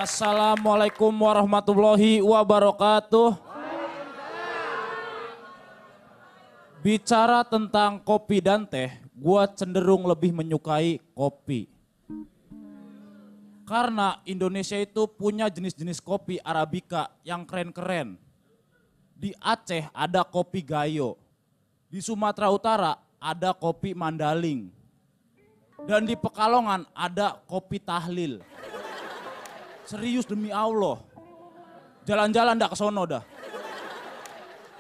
Assalamualaikum warahmatullahi wabarakatuh. Bicara tentang kopi dan teh, gua cenderung lebih menyukai kopi. Karena Indonesia itu punya jenis-jenis kopi Arabica yang keren-keren. Di Aceh ada kopi Gayo. Di Sumatera Utara ada kopi Mandaling. Dan di Pekalongan ada kopi Tahlil. Serius demi Allah. Jalan-jalan dah ke sono dah.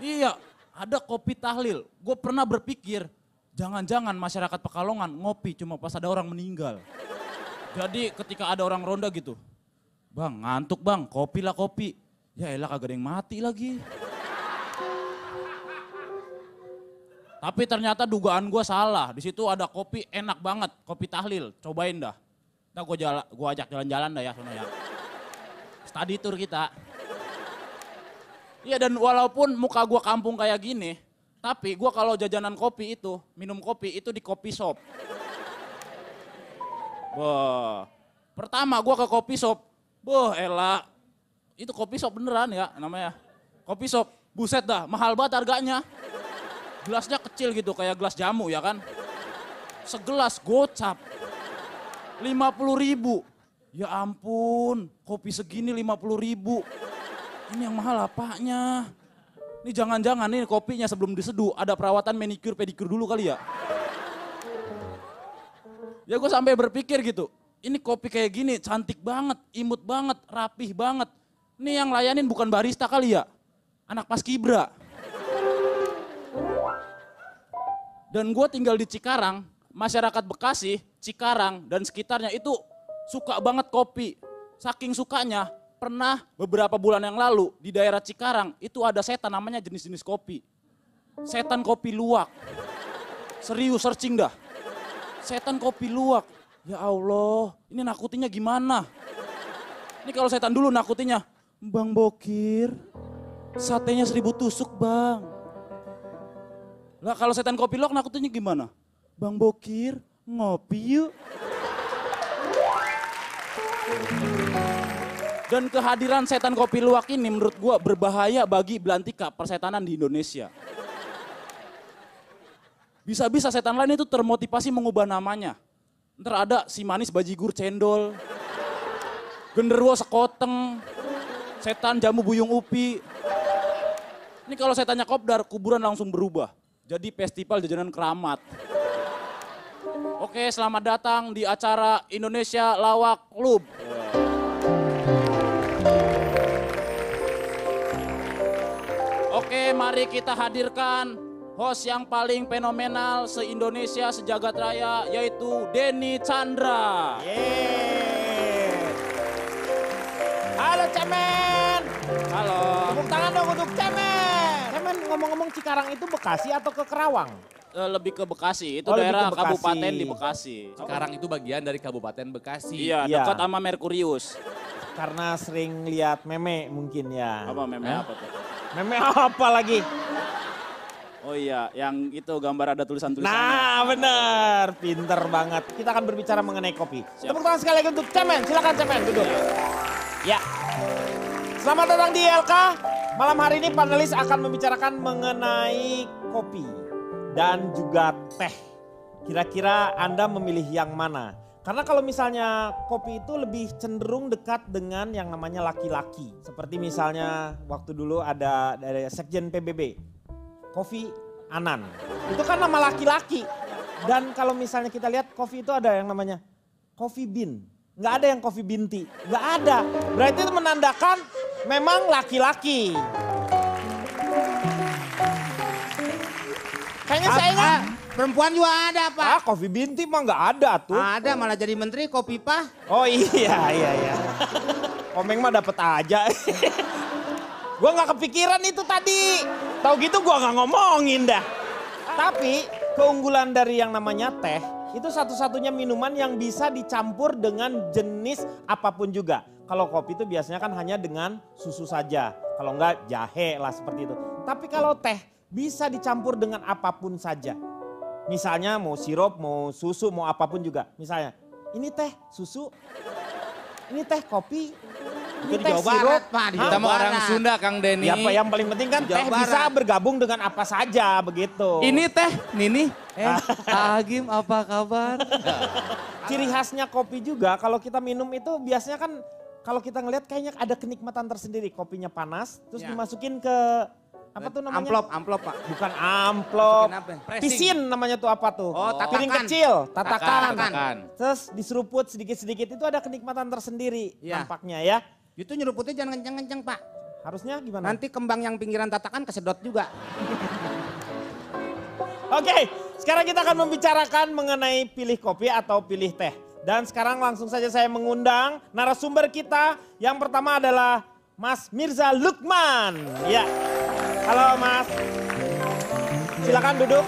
Iya, ada kopi Tahlil. Gue pernah berpikir, jangan-jangan masyarakat Pekalongan ngopi cuma pas ada orang meninggal. Jadi ketika ada orang ronda gitu, bang ngantuk bang, kopi lah kopi. Ya elah kagak ada yang mati lagi. Tapi ternyata dugaan gue salah. Di situ ada kopi enak banget, kopi Tahlil. Cobain dah. Nah gue ajak jalan-jalan dah ya sono ya. Study tour kita. Iya dan walaupun muka gue kampung kayak gini, tapi gue kalau jajanan kopi itu, minum kopi itu di kopi shop. Wah, pertama gue ke kopi shop, elah, itu kopi shop beneran ya namanya. Kopi shop, buset dah, mahal banget harganya. Gelasnya kecil gitu kayak gelas jamu ya kan. Segelas gocap, 50.000. Ya ampun, kopi segini 50.000. Ini yang mahal apanya? Ini jangan-jangan nih kopinya sebelum diseduh ada perawatan manicure pedicure dulu kali ya. Ya gue sampai berpikir gitu, ini kopi kayak gini cantik banget, imut banget, rapih banget. Ini yang layanin bukan barista kali ya, anak paskibra. Dan gue tinggal di Cikarang, masyarakat Bekasi, Cikarang dan sekitarnya itu suka banget kopi. Saking sukanya, pernah beberapa bulan yang lalu di daerah Cikarang itu ada setan namanya jenis-jenis kopi. Setan kopi luwak. Serius searching dah. Setan kopi luwak. Ya Allah, ini nakutinya gimana? Ini kalau setan dulu nakutinya, Bang Bokir, satenya 1000 tusuk bang. Lah kalau setan kopi luwak nakutinya gimana? Bang Bokir, ngopi yuk. Dan kehadiran setan kopi luwak ini menurut gua berbahaya bagi belantika persetanan di Indonesia. Bisa-bisa setan lain itu termotivasi mengubah namanya. Ntar ada si manis bajigur cendol, genderuwo sekoteng, setan jamu buyung upi. Ini kalau setannya kopdar, kuburan langsung berubah. Jadi festival jajanan keramat. Oke, selamat datang di acara Indonesia Lawak Club. Oke, mari kita hadirkan host yang paling fenomenal se-Indonesia, sejagat raya, yaitu Denny Chandra. Halo Cemen. Halo. Tepuk tangan dong untuk Cemen. Cemen ngomong-ngomong Cikarang itu Bekasi atau ke Kerawang? Lebih ke Bekasi, itu Oh, lebih daerah ke Bekasi. kabupaten di Bekasi. Cikarang itu bagian dari Kabupaten Bekasi. Iya, Iya. dekat sama Merkurius. Karena sering lihat meme mungkin ya. Apa meme apa tuh? Meme apa lagi? Oh iya, yang itu gambar ada tulisan-tulisannya. Nah bener, pinter banget. Kita akan berbicara mengenai kopi. Tepuk tangan sekali lagi untuk Cemen, silakan Cemen duduk. Ya, selamat datang di ILK. Malam hari ini panelis akan membicarakan mengenai kopi dan juga teh. Kira-kira Anda memilih yang mana? Karena kalau misalnya kopi itu lebih cenderung dekat dengan yang namanya laki-laki. Seperti misalnya waktu dulu ada dari Sekjen PBB, Kofi Anan. Itu kan nama laki-laki. Dan kalau misalnya kita lihat kopi itu ada yang namanya Coffee Bean. Nggak ada yang Coffee Binti, nggak ada. Berarti itu menandakan memang laki-laki. Kayaknya saya ingat. Perempuan juga ada, Pak. Coffee Binti mah nggak ada tuh. Ada, malah jadi menteri kopi, Pak. Oh iya. Komeng mah dapet aja. Gua nggak kepikiran itu tadi. Tahu gitu gua nggak ngomongin dah. Tapi keunggulan dari yang namanya teh itu satu-satunya minuman yang bisa dicampur dengan jenis apapun juga. Kalau kopi itu biasanya kan hanya dengan susu saja. Kalau enggak jahe lah seperti itu. Tapi kalau teh bisa dicampur dengan apapun saja. Misalnya mau sirup, mau susu, mau apapun juga. Misalnya ini teh susu, ini teh kopi, Itu di teh Jawa sirup. Barat, Pak. Di Hah? Kita mau Jawa orang Barat. Sunda Kang Denny. Ya, Pak, yang paling penting kan Di Jawa teh bisa Barat. bergabung dengan apa saja begitu. Ini teh, Nini. Agim apa kabar? Ciri khasnya kopi juga kalau kita minum itu biasanya kan kalau kita ngelihat kayaknya ada kenikmatan tersendiri. Kopinya panas terus Ya. dimasukin ke apa tuh namanya? Amplop Pak. Bukan amplop. Masukin apa? Pressing. Pisin namanya tuh apa tuh? Oh, tatakan. Piring kecil, tatakan. Tatakan. Terus diseruput sedikit-sedikit itu ada kenikmatan tersendiri Ya. nampaknya ya. Itu nyeruputnya jangan kenceng-kenceng Pak. Harusnya gimana? Nanti kembang yang pinggiran tatakan kesedot juga. Oke, sekarang kita akan membicarakan mengenai pilih kopi atau pilih teh. Dan sekarang langsung saja saya mengundang narasumber kita. Yang pertama adalah Mas Mirza Lukman. Ya, halo Mas. Silakan duduk.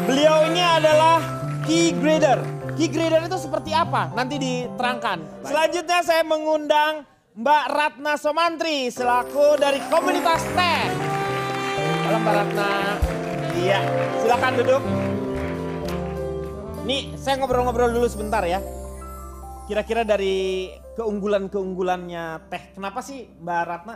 Beliau ini adalah key grader. Key grader itu seperti apa? Nanti diterangkan. Selanjutnya saya mengundang Mbak Ratna Somantri selaku dari komunitas teh. Halo Mbak Ratna. Iya, silakan duduk. Nih, saya ngobrol-ngobrol dulu sebentar ya. Kira-kira dari keunggulan-keunggulannya teh. Kenapa sih Mbak Ratna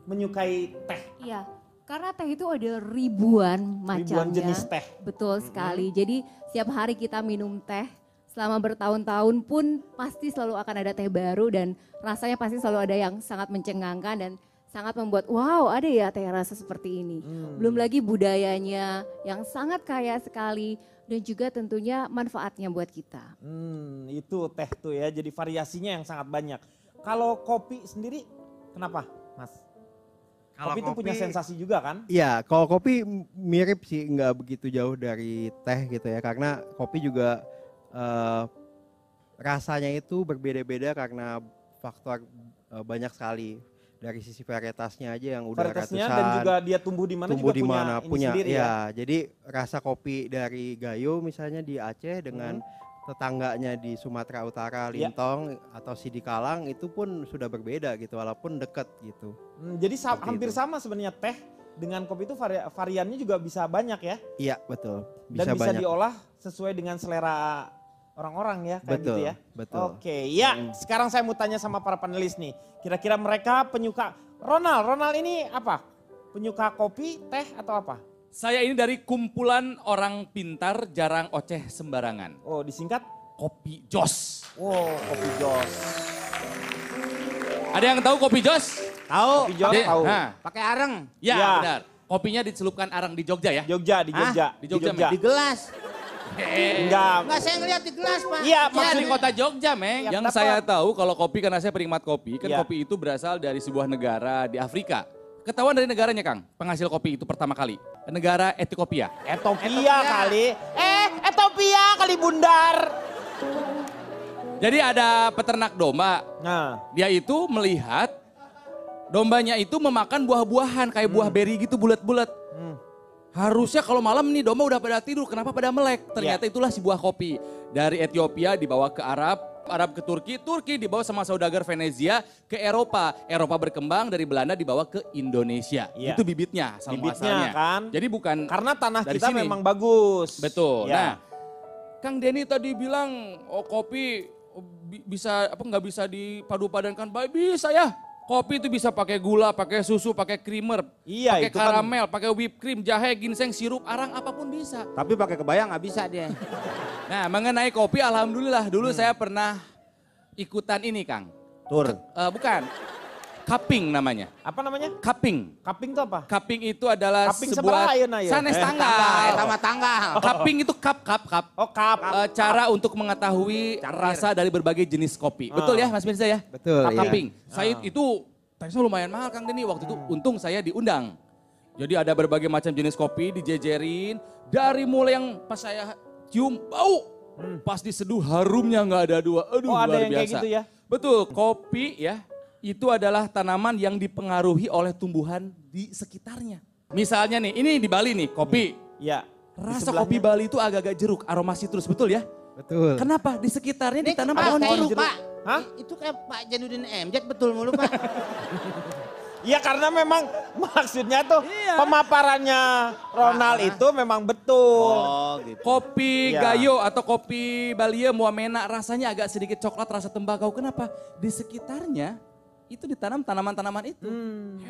menyukai teh? Iya, karena teh itu ada ribuan macamnya. Ribuan jenis teh. Betul sekali. Jadi setiap hari kita minum teh, selama bertahun-tahun pun pasti selalu akan ada teh baru dan rasanya pasti selalu ada yang sangat mencengangkan dan sangat membuat wow ada ya teh rasa seperti ini. Belum lagi budayanya yang sangat kaya sekali dan juga tentunya manfaatnya buat kita. Itu teh tuh ya, jadi variasinya yang sangat banyak. Kalau kopi sendiri kenapa Mas? Kalau Kopi itu punya sensasi juga kan? Iya, kalau kopi mirip sih, nggak begitu jauh dari teh gitu ya. Karena kopi juga rasanya itu berbeda-beda karena faktor banyak sekali. Dari sisi varietasnya aja yang udah Varietasnya ratusan. dan juga dia tumbuh di mana tumbuh juga di punya mana ini punya sendiri ya. ya. Jadi rasa kopi dari Gayo misalnya di Aceh dengan tetangganya di Sumatera Utara, Ya. Lintong atau Sidikalang itu pun sudah berbeda gitu walaupun dekat gitu. Jadi Seperti hampir itu. sama sebenarnya teh dengan kopi itu variannya juga bisa banyak ya. Iya, betul. Dan bisa banyak. diolah sesuai dengan selera orang-orang ya kayak Betul, gitu ya. betul. Oke, ya sekarang saya mau tanya sama para panelis nih. Kira-kira mereka penyuka Ronald ini apa? Penyuka kopi, teh atau apa? Saya ini dari kumpulan orang pintar jarang oceh sembarangan. Oh, disingkat? Kopi Jos. Wow, kopi jos. Ada yang tahu kopi Jos? Tahu. Kopi jos tahu. Nah, Pakai areng. ya, Ya. benar. Kopinya dicelupkan arang di Jogja ya. Jogja, di Jogja. Di Jogja, Di gelas. Enggak. Enggak, saya ngeliat di gelas Pak. Iya, Ya, di maksudnya kota Jogja, Meng. Yang Yang dapat. saya tahu kalau kopi, karena saya penikmat kopi, kan Ya. kopi itu berasal dari sebuah negara di Afrika. Ketahuan dari negaranya, Kang, penghasil kopi itu pertama kali. Negara Ethiopia. Ethiopia kali. Ethiopia kali bundar. Jadi ada peternak domba. Nah, Dia itu melihat dombanya itu memakan buah-buahan kayak buah beri gitu bulat-bulat. Harusnya kalau malam nih domba udah pada tidur, kenapa pada melek? Ternyata itulah si buah kopi. Dari Ethiopia dibawa ke Arab, Arab ke Turki, Turki dibawa sama saudagar Venezia ke Eropa. Eropa berkembang dari Belanda dibawa ke Indonesia. Iya. Itu bibitnya, asal Bibitnya muasalnya. kan. Jadi bukan karena tanah dari kita sini. memang bagus. Betul. Ya. Nah, Kang Denny tadi bilang kopi bisa apa nggak bisa dipadu-padankan? Baik, bisa ya. Kopi itu bisa pakai gula, pakai susu, pakai creamer, Iya, pakai itu kan- karamel, pakai whipped cream, jahe, ginseng, sirup, arang, apapun bisa. Tapi pakai kebayang nggak bisa dia. Nah, mengenai kopi, alhamdulillah dulu saya pernah ikutan ini, Kang. Tur. Bukan, cupping namanya. Apa namanya? Cupping. Kaping itu apa? Cupping itu adalah Cupping sebuah seberapa ayeuna ya? sanes Tangga, tanggal. sama tangga. Cupping itu cup. Oh, kap. Cara untuk mengetahui rasa dari berbagai jenis kopi. Betul ya Mas Mirza ya? Betul, iya. Cupping. Saya itu tesnya lumayan mahal Kang Denny. Waktu itu untung saya diundang. Jadi ada berbagai macam jenis kopi dijejerin. Dari mulai yang pas saya cium bau. Pas diseduh harumnya nggak ada dua. Aduh, Oh, ada luar yang kayak biasa. gitu ya? Betul, kopi ya itu adalah tanaman yang dipengaruhi oleh tumbuhan di sekitarnya. Misalnya nih, ini di Bali nih, kopi. Ya. Di Rasa sebelahnya. kopi Bali itu agak-agak jeruk, aroma sitrus, betul ya? Betul. Kenapa? Di sekitarnya Ini ditanam Pak, pohon kayak jeruk. Pak. Hah? Itu kayak Pak Janudin MJ betul mulu Pak. Iya, karena memang maksudnya tuh Iya. pemaparannya Ronald itu memang betul. Oh gitu. Kopi Iya. Gayo atau kopi Balia Muamena rasanya agak sedikit coklat rasa tembakau. Kenapa? Di sekitarnya itu ditanam tanaman-tanaman itu.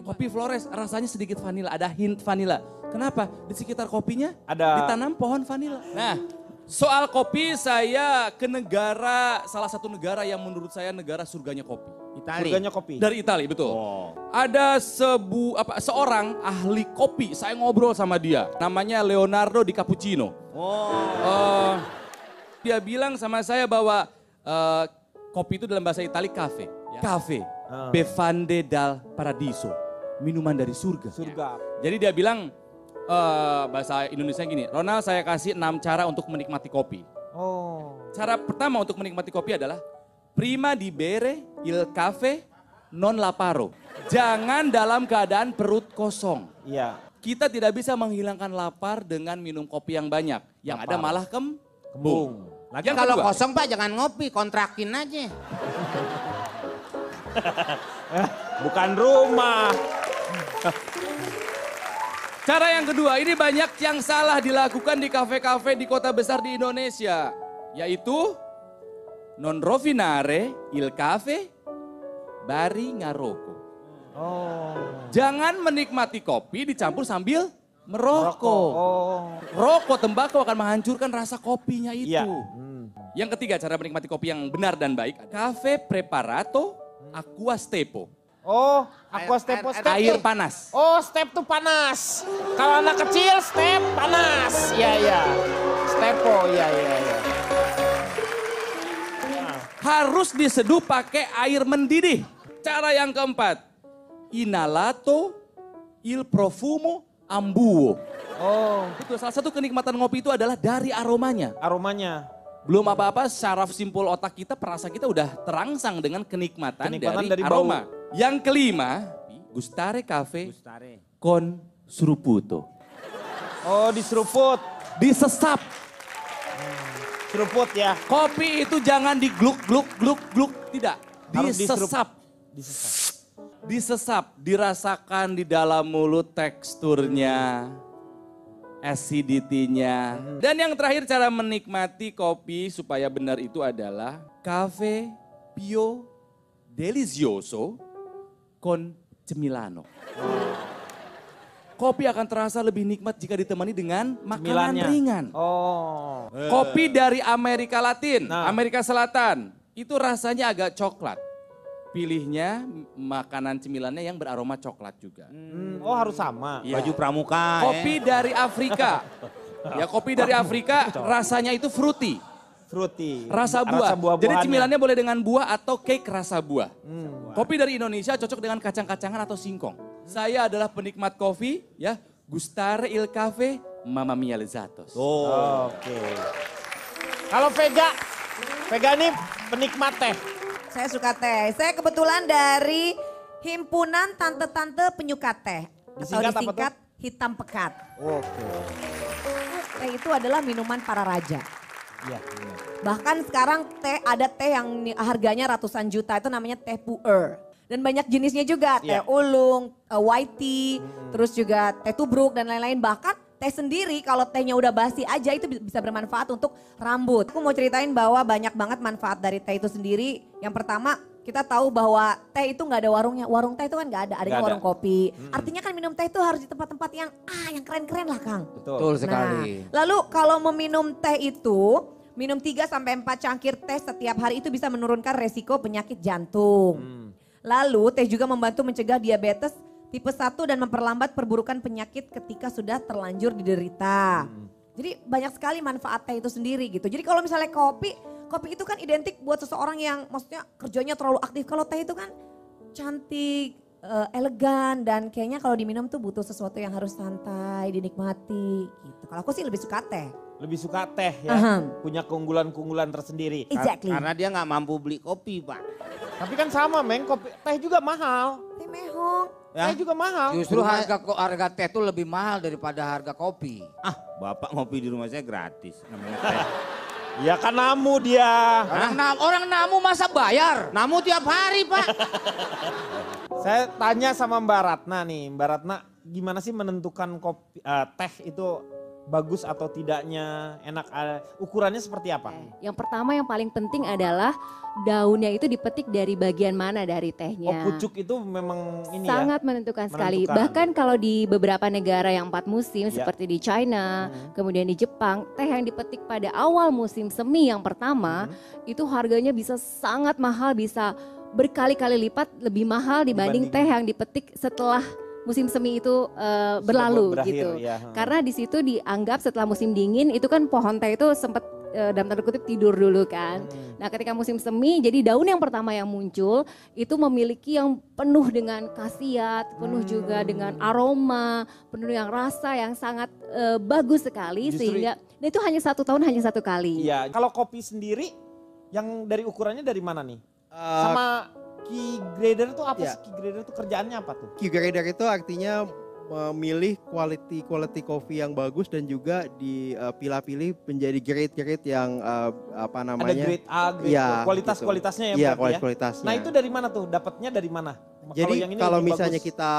Kopi Flores rasanya sedikit vanila, ada hint vanila. Kenapa? Di sekitar kopinya Ada. ditanam pohon vanila. Nah, soal kopi saya ke salah satu negara yang menurut saya negara surganya kopi. Itali. Surganya kopi. Dari Italia, betul. Oh. Ada seorang ahli kopi, saya ngobrol sama dia. Namanya Leonardo Di Cappuccino. Dia bilang sama saya bahwa kopi itu dalam bahasa Italia cafe. Cafe, bevande dal paradiso, minuman dari surga. Surga. Jadi dia bilang bahasa Indonesia gini, Ronald saya kasih 6 cara untuk menikmati kopi. Oh. Cara pertama untuk menikmati kopi adalah prima di bere il cafe non laparo. Jangan dalam keadaan perut kosong. Iya. Kita tidak bisa menghilangkan lapar dengan minum kopi yang banyak. Yang ada malah kembung. Lagi Yang kalau kedua, kosong Pak jangan ngopi, kontrakin aja. Bukan rumah. cara yang kedua, ini banyak yang salah dilakukan di kafe-kafe di kota besar di Indonesia. Yaitu non rovinare il cafe bari ngaroko. Jangan menikmati kopi dicampur sambil merokok. Rokok tembakau akan menghancurkan rasa kopinya itu. Iya. Yang ketiga, cara menikmati kopi yang benar dan baik. Cafe preparato aqua stepo. Oh, aqua stepo step. Air panas. Oh, step tuh panas. Kalau anak kecil step panas. Iya, iya. Stepo, iya, iya, iya. Harus diseduh pakai air mendidih. Cara yang keempat, inhalato il profumo ambuo. Oh, Betul, salah satu kenikmatan ngopi itu adalah dari aromanya. aromanya. Belum apa-apa, saraf simpul otak kita, perasa kita udah terangsang dengan kenikmatan dari bau. aroma. Yang kelima, gustare cafe con sruputo. Oh, diseruput. Disesap. Seruput ya. Kopi itu jangan digluk-gluk-gluk-gluk. Tidak, Harus disesap. Disesap, dirasakan di dalam mulut teksturnya, acidity-nya. Dan yang terakhir cara menikmati kopi supaya benar itu adalah cafe pio delicioso con cemilano. Kopi akan terasa lebih nikmat jika ditemani dengan makanan Cemilannya. ringan. Oh. Kopi dari Amerika Latin, Nah. Amerika Selatan, itu rasanya agak coklat. Pilihnya makanan cemilannya yang beraroma coklat juga. Oh, harus sama. Iya. Baju pramuka. Kopi dari Afrika. Ya, kopi dari Afrika rasanya itu fruity, Fruity. rasa buah. Jadi buah-buahannya. cemilannya boleh dengan buah atau cake rasa buah. Kopi dari Indonesia cocok dengan kacang-kacangan atau singkong. Saya adalah penikmat kopi, ya. Gustare il cafe, mamma mia lezatos. Oke. Kalau Vega, Vega ini penikmat teh. Saya suka teh. Saya kebetulan dari Himpunan Tante-Tante Penyuka Teh. Atau Disingkat apa disingkat Hitam Pekat. Oke. Teh itu adalah minuman para raja. Iya. Bahkan sekarang ada teh yang harganya ratusan juta, itu namanya teh puer. Dan banyak jenisnya juga, teh Iya. ulung, white tea, terus juga teh tubruk dan lain-lain. Bahkan teh sendiri kalau tehnya udah basi aja itu bisa bermanfaat untuk rambut. Aku mau ceritain bahwa banyak banget manfaat dari teh itu sendiri. Yang pertama, kita tahu bahwa teh itu nggak ada warungnya. Warung teh itu kan nggak ada, adanya Nggak ada. warung kopi. Artinya kan minum teh itu harus di tempat-tempat yang yang keren-keren lah, Kang. Betul. Nah, lalu kalau meminum teh itu, minum 3 sampai 4 cangkir teh setiap hari itu bisa menurunkan resiko penyakit jantung. Lalu teh juga membantu mencegah diabetes tipe 1 dan memperlambat perburukan penyakit ketika sudah terlanjur diderita. Jadi banyak sekali manfaat teh itu sendiri gitu. Jadi kalau misalnya kopi itu kan identik buat seseorang yang maksudnya kerjanya terlalu aktif. Kalau teh itu kan cantik, elegan dan kayaknya kalau diminum tuh butuh sesuatu yang harus santai, dinikmati gitu. Kalau aku sih lebih suka teh. Lebih suka teh ya. Punya keunggulan-keunggulan tersendiri. Exactly. Karena dia nggak mampu beli kopi Pak. Tapi kan sama Meng, kopi, teh juga mahal. Teh mehong. Teh juga mahal. Justru harga teh itu lebih mahal daripada harga kopi. Ah, Bapak ngopi di rumah saya gratis namanya teh. Ya kan namu dia. Orang namu masa bayar? Namu tiap hari Pak. Saya tanya sama Mbak Ratna nih, Mbak Ratna gimana sih menentukan kopi, teh itu bagus atau tidaknya, enak, ukurannya seperti apa? Yang pertama yang paling penting adalah daunnya itu dipetik dari bagian mana dari Oh, tehnya. pucuk itu memang ini Sangat ya. menentukan sekali. Menentukan. Bahkan kalau di beberapa negara yang 4 musim Ya. seperti di China, kemudian di Jepang, teh yang dipetik pada awal musim semi yang pertama itu harganya bisa sangat mahal, bisa berkali-kali lipat lebih mahal dibanding teh yang dipetik setelah musim semi itu berlalu berakhir, gitu. ya. Karena di situ dianggap setelah musim dingin itu kan pohon teh itu sempat dalam tanda kutip tidur dulu kan. Nah ketika musim semi jadi daun yang pertama yang muncul itu memiliki yang penuh dengan khasiat, penuh juga dengan aroma, penuh dengan rasa yang sangat bagus sekali Justru sehingga dan itu hanya 1 tahun hanya 1 kali. Iya, kalau kopi sendiri yang dari ukurannya dari mana nih? Sama key grader tuh apa ya. sih? Key grader tuh kerjaannya apa tuh? Key grader itu artinya memilih quality coffee yang bagus dan juga dipilah-pilih menjadi grade-grade yang apa namanya? Ada grade A, grade ya, kualitasnya ya Iya, berarti ya? kualitasnya. Nah itu dari mana tuh? Dapatnya dari mana? Jadi yang ini kalau lebih misalnya bagus. kita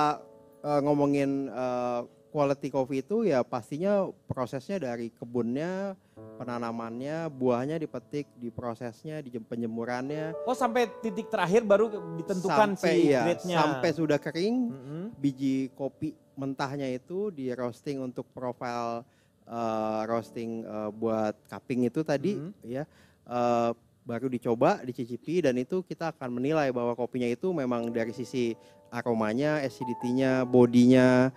ngomongin quality coffee itu ya pastinya prosesnya dari kebunnya, penanamannya, buahnya dipetik, diprosesnya, penjemurannya. Oh sampai titik terakhir baru ditentukan si grade-nya. Sampai sudah kering, biji kopi mentahnya itu di roasting untuk profil roasting buat cupping itu tadi ya. Baru dicoba, dicicipi dan itu kita akan menilai bahwa kopinya itu memang dari sisi aromanya, acidity-nya, bodinya,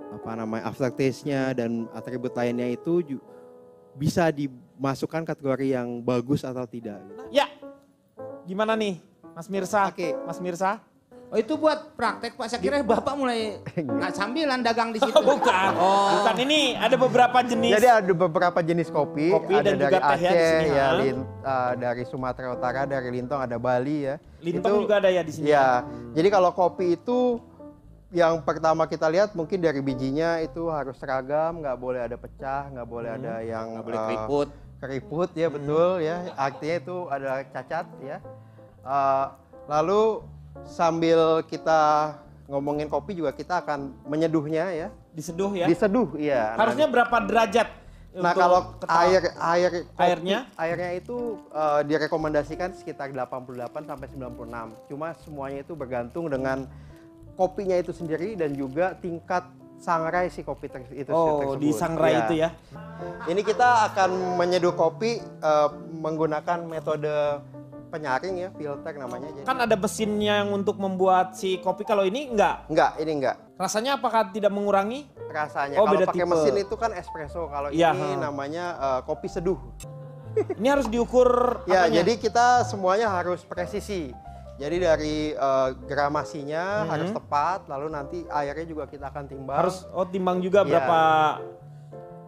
apa namanya aftertaste-nya dan atribut lainnya itu bisa dimasukkan kategori yang bagus atau tidak. Ya, gimana nih Mas Mirsa? Oke. Mas Mirsa? Oh itu buat praktek Pak, saya kira Bapak mulai nggak sambilan dagang di situ. Bukan, bukan ini ada beberapa jenis. Jadi ada beberapa jenis kopi, dan ada dari juga teh ya di Aceh, sini, ya, ha? dari Sumatera Utara, dari Lintong, ada Bali ya. Lintong juga ada ya di sini. Ya, jadi kalau kopi itu yang pertama kita lihat mungkin dari bijinya itu harus seragam, nggak boleh ada pecah, nggak boleh ada yang Nggak boleh keriput. keriput ya betul ya. Artinya itu adalah cacat ya. Lalu sambil kita ngomongin kopi juga kita akan menyeduhnya ya. Diseduh ya? Diseduh, iya. Harusnya berapa derajat? Nah untuk kalau ketahui? airnya itu direkomendasikan sekitar 88 sampai 96. Cuma semuanya itu bergantung dengan kopinya itu sendiri dan juga tingkat sangrai si kopi itu tersebut. Di sangrai itu ya. Ini kita akan menyeduh kopi menggunakan metode penyaring ya, filter namanya. Jadi, Kan ada mesinnya yang untuk membuat si kopi, kalau ini enggak. ini enggak. Rasanya apakah tidak mengurangi? Rasanya Oh, kalau beda pakai tipe. mesin itu kan espresso, kalau Iya, ini namanya kopi seduh. Ini harus diukur Ya, apanya? jadi kita semuanya harus presisi. Jadi dari gramasinya harus tepat, lalu nanti airnya juga kita akan timbang. Harus timbang juga Iya.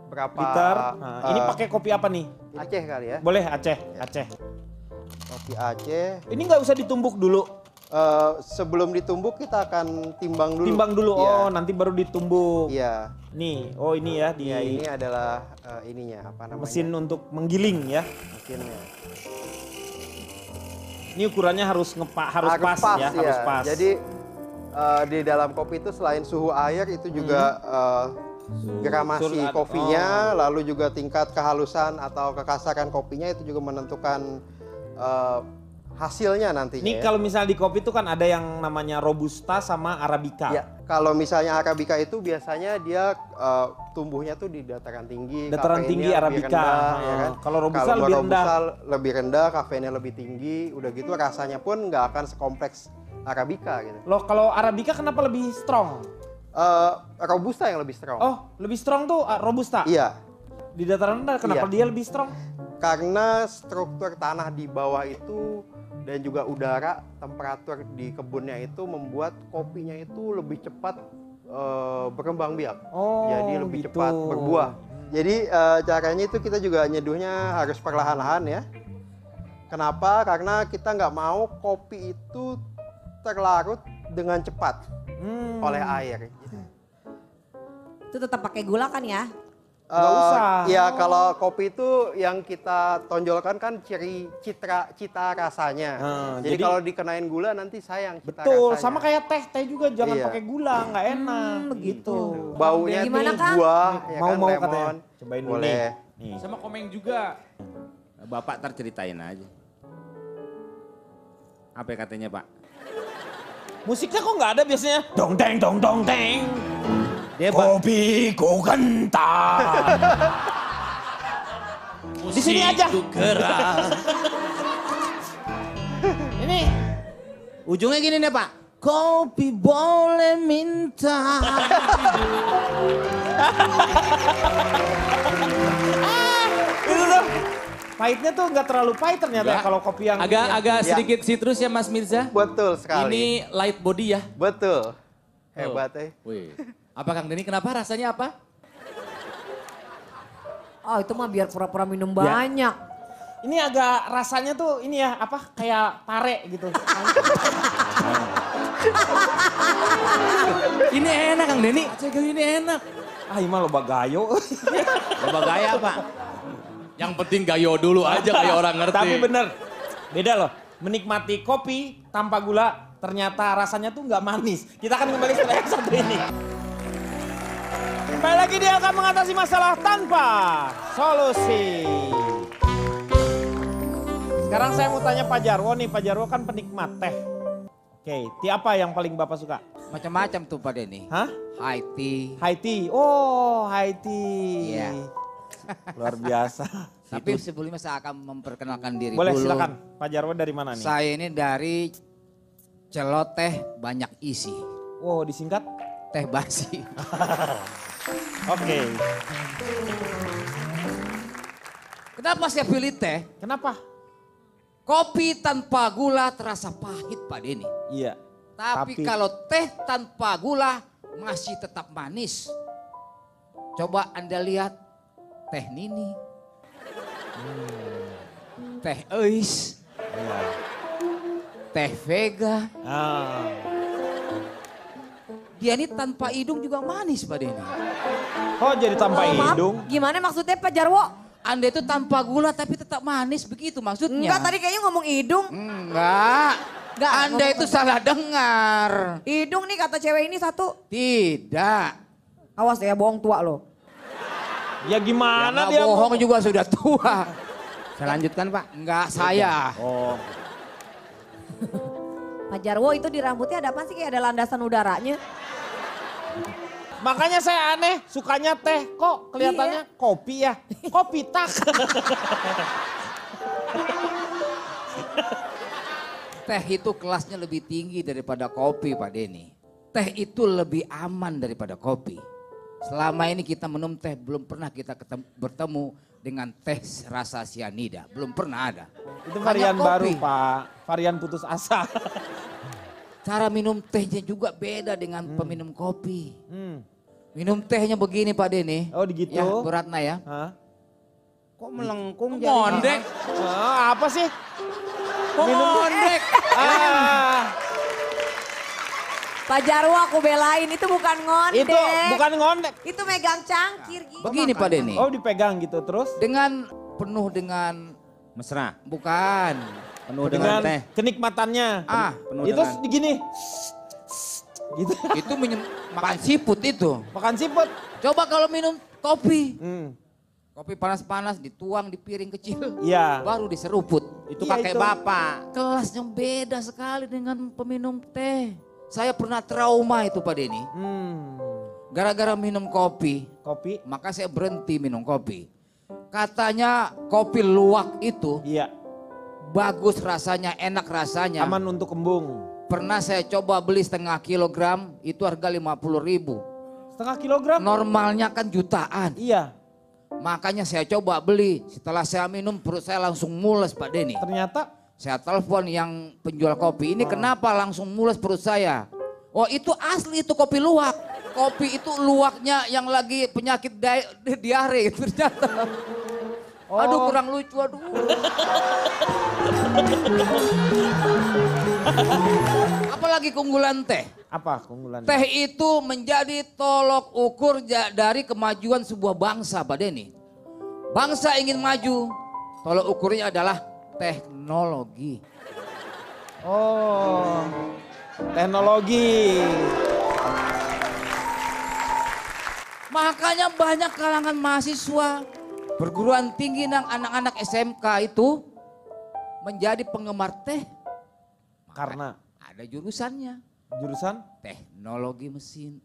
berapa liter. Nah, ini pakai kopi apa nih? Aceh kali ya. Boleh Aceh, Aceh. Kopi Aceh. Ini nggak usah ditumbuk dulu. Sebelum ditumbuk kita akan timbang dulu. Timbang dulu. Iya. Oh, nanti baru ditumbuk. Iya. Nih, oh ini ya di Iya, ini adalah ininya apa namanya? mesin untuk menggiling ya. Mesinnya. Ini ukurannya harus harus pas ya, harus pas. Jadi di dalam kopi itu selain suhu air itu juga gramasi kopinya, lalu juga tingkat kehalusan atau kekasaran kopinya itu juga menentukan hasilnya nantinya. Ini kalau misalnya di kopi itu kan ada yang namanya robusta sama arabica. Ya, kalau misalnya arabica itu biasanya dia tumbuhnya tuh di dataran tinggi. Dataran kafeinnya tinggi lebih arabica. rendah, ya kan? Kalau robusta lebih rendah. lebih rendah, kafeinnya lebih tinggi. Udah gitu rasanya pun nggak akan sekompleks arabica gitu. Loh, kalau arabica kenapa lebih strong? Robusta yang lebih strong. Oh, lebih strong tuh robusta. Iya, Di dataran rendah kenapa Iya. dia lebih strong? karena struktur tanah di bawah itu dan juga udara, temperatur di kebunnya itu membuat kopinya itu lebih cepat berkembang biak. Oh, Jadi lebih gitu. cepat berbuah. Jadi caranya itu kita juga nyeduhnya harus perlahan-lahan ya. Kenapa? Karena kita nggak mau kopi itu terlarut dengan cepat oleh air. Itu tetap pakai gula kan ya? Nggak usah. Ya kalau kopi itu yang kita tonjolkan kan cita rasanya. Jadi kalau dikenain gula nanti sayang cita Betul, rasanya. sama kayak teh juga jangan Iya. pakai gula, nggak enak. Begitu. Baunya Gimana, tuh Kang? buah, ya Mau kan, mau lemon. katanya. Cobain dulu Boleh. nih. Sama komeng juga. Bapak terceritain aja. Apa katanya Pak? Musiknya kok nggak ada biasanya? Dong deng dong dong deng. Dia Kopi ku kentang. Di sini aja. Ini ujungnya gini nih Pak. Kopi boleh minta. Itu dong. Pahitnya tuh nggak terlalu pahit ternyata ya kalau kopi yang Agak sedikit citrus ya Mas Mirza. Betul sekali. Ini light body ya. Betul. Hebat Wih. Apa Kang Denny kenapa rasanya apa? Oh itu mah biar pura-pura minum banyak. Ini agak rasanya tuh ini ya apa kayak pare gitu. Ini enak Kang Denny. Ini enak. Ah ini mah loba gayo. Coba gaya Pak. Yang penting gayo dulu aja kayak orang ngerti. Tapi bener, beda loh. Menikmati kopi tanpa gula ternyata rasanya tuh nggak manis. Kita akan kembali setelah yang satu ini. Kembali lagi dia akan mengatasi masalah tanpa solusi. Sekarang saya mau tanya Pak Jarwo nih, Pak Jarwo kan penikmat teh. Oke, teh apa yang paling Bapak suka? Macam-macam tuh Pak Denny. Hah? High tea. High tea. Oh, high tea. Iya. Luar biasa. Tapi sebelumnya saya akan memperkenalkan diri Boleh dulu. silakan. Pak Jarwo dari mana nih? Saya ini dari celoteh banyak isi. Wow, disingkat? Teh basi. Oke. Kenapa saya pilih teh? Kenapa? Kopi tanpa gula terasa pahit Pak Denny. Iya. Tapi kalau teh tanpa gula masih tetap manis. Coba Anda lihat teh Nini. Teh Eis. Teh Vega. Ah. Dia ini tanpa hidung juga manis Pak Denny. Oh jadi tanpa Maaf, hidung? gimana maksudnya Pak Jarwo? Anda itu tanpa gula tapi tetap manis begitu maksudnya. Enggak, tadi kayaknya ngomong hidung. Enggak. Enggak, Anda itu salah dengar. Hidung nih kata cewek ini satu. Tidak. Awas ya bohong tua loh. Ya gimana Nggak dia bohong juga sudah tua. Saya lanjutkan Pak. Enggak saya. Oh. Pak Jarwo itu di rambutnya ada apa sih kayak ada landasan udaranya? Makanya saya aneh, sukanya teh kok kelihatannya kopi ya. Kopi tak. Teh itu kelasnya lebih tinggi daripada kopi Pak Denny. Teh itu lebih aman daripada kopi. Selama ini kita minum teh belum pernah kita bertemu dengan teh rasa sianida. Belum pernah ada. Itu Hanya varian kopi. baru Pak, varian putus asa. Cara minum tehnya juga beda dengan peminum kopi. Hmm. Minum tehnya begini Pak Denny. Oh gitu? Ya Bu Ratna ya. Hah? Kok melengkung Ngondek. Ah, apa sih? Kok ngondek? Ah, Pak Jarwo aku belain itu bukan ngondek. itu bukan ngondek. Itu megang cangkir gitu. Begini Pak Denny. Oh dipegang gitu terus? Dengan penuh dengan Mesra. bukan. Penuh dengan teh. kenikmatannya. Ah, Penuh Itu dengan gini. Gitu. itu makan siput itu. Makan siput. Coba kalau minum kopi. Hmm. Kopi panas-panas dituang di piring kecil. Iya. Baru diseruput. itu Iya, kakek itu. Bapak. Kelasnya beda sekali dengan peminum teh. Saya pernah trauma itu Pak Denny. Hmm. Gara-gara minum kopi. Kopi. Maka saya berhenti minum kopi. Katanya kopi luwak itu Iya. bagus rasanya, enak rasanya. Aman untuk kembung. Pernah saya coba beli setengah kilogram, itu harga 50.000. Setengah kilogram? Normalnya kan jutaan. Iya. Makanya saya coba beli. Setelah saya minum perut saya langsung mules Pak Denny. Ternyata Saya telepon yang penjual kopi, ini kenapa langsung mules perut saya? Oh itu asli itu kopi luwak. Kopi itu luwaknya yang lagi penyakit diare ternyata. Aduh kurang lucu, aduh. lagi keunggulan teh. Apa keunggulannya? Teh itu menjadi tolok ukur dari kemajuan sebuah bangsa, Pak Denny. Bangsa ingin maju, tolok ukurnya adalah teknologi. Oh, teknologi. Makanya banyak kalangan mahasiswa perguruan tinggi dan anak-anak SMK itu menjadi penggemar teh. Karena ada jurusannya. jurusan Teknologi mesin.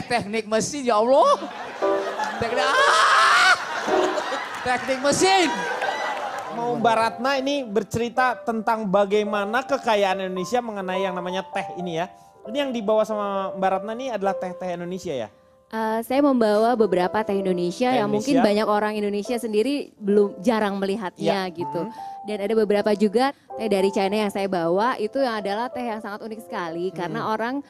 Teknik mesin, ya Allah. Teknik mesin. mau Mbak Ratna ini bercerita tentang bagaimana kekayaan Indonesia mengenai yang namanya teh ini ya. Ini yang dibawa sama Mbak Ratna ini adalah teh-teh Indonesia ya? Saya membawa beberapa teh Indonesia Teh yang mungkin Indonesia. banyak orang Indonesia sendiri jarang melihatnya gitu. Dan ada beberapa juga teh dari China yang saya bawa itu yang adalah teh yang sangat unik sekali karena orang